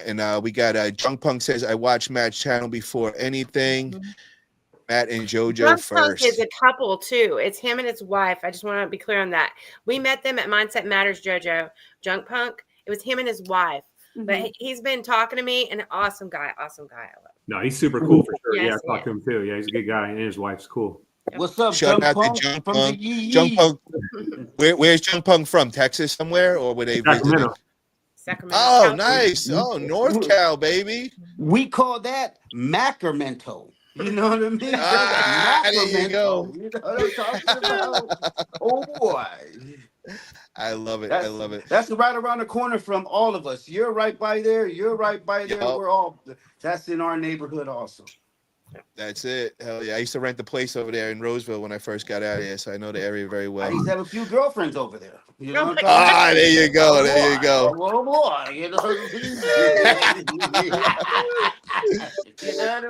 And we got Junk Punk says, I watched Matt's channel before anything. Matt and Jojo Junk first. Punk is a couple too. It's him and his wife. I just want to be clear on that. We met them at Mindset Matters, Jojo. Junk Punk. It was him and his wife. But he's been talking to me, and awesome guy. Awesome guy. I love him. No, he's super cool for sure. Yes, Yeah, I talked to him too. Yeah, he's a good guy, and his wife's cool. what's up, Shout Junk out Punk? to Junk From Punk. the Yee Junk Yee. Punk. Where's Junk Punk from? Texas somewhere, or were they visiting? Sacramento. Oh, California. nice. Oh, North Cal, baby. We call that Macramento. You know what I mean? There you go. You know what I'm talking about? Oh boy. I love it. I love it. That's right around the corner from all of us. You're right by there. You're right by there. Yup. We're all. That's in our neighborhood also. That's it. Hell yeah. I used to rent the place over there in Roseville when I first got out of here, so I know the area very well. I used to have a few girlfriends over there. You know what I'm Ah, there you go. There you go. Oh boy. You know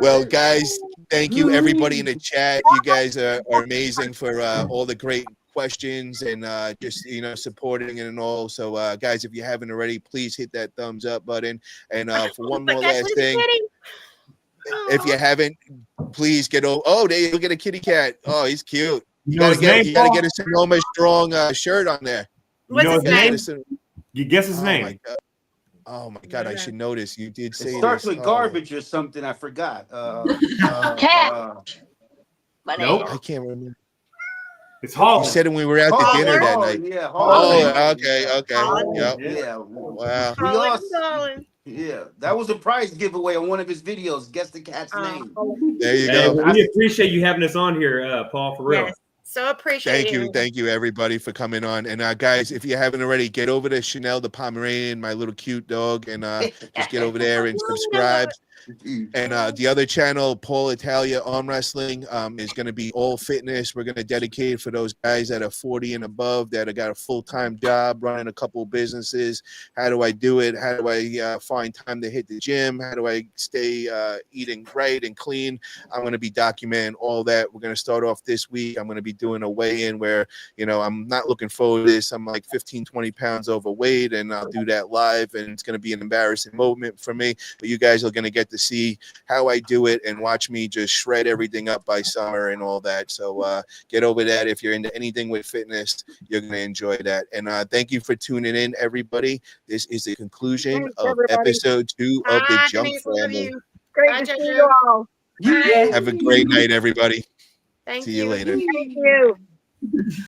Well, guys, thank you everybody in the chat. You guys are amazing for all the great questions and just supporting and all. So guys, if you haven't already, please hit that thumbs up button. And for one more last thing, if you haven't, please get over. Oh, there you get a kitty cat. Oh, he's cute. You gotta get a Sonoma strong shirt on there. What's his name? You guess his name. My God. Oh my God, I should know this. You did say It starts this. with garbage or something. I forgot. Cat. Nope. I can't remember. It's Hall. You said when we were out to dinner that night. Yeah, Oh, okay. Yep. Yeah. Wow. We all, yeah, that was a prize giveaway on one of his videos. Guess the cat's name. There you Hey, go. well, we appreciate you having us on here, Paul, for real. Yes. So appreciate Thank you, everybody, for coming on. And guys, if you haven't already, get over to Chanel the Pomeranian, my little cute dog, and just get over there and subscribe. And the other channel, Paul Italia Arm Wrestling, is going to be all fitness. We're going to dedicate for those guys that are 40 and above that have got a full-time job, running a couple of businesses. How do I do it? How do I find time to hit the gym? How do I stay eating right and clean? I'm going to be documenting all that. We're going to start off this week. I'm going to be doing a weigh-in where, I'm not looking forward to this. I'm like 15, 20 pounds overweight, and I'll do that live, and it's going to be an embarrassing moment for me. But you guys are going to get get to see how I do it and watch me just shred everything up by summer and all that. So get over that. If you're into anything with fitness, you're going to enjoy that. And thank you for tuning in, everybody. This is the conclusion Thanks, of everybody. episode 2 of the Bye, Junk Denise, love Family. you. Great Bye, to see Jojo. you all. Have a great night, everybody. Thank See you later. Thank you.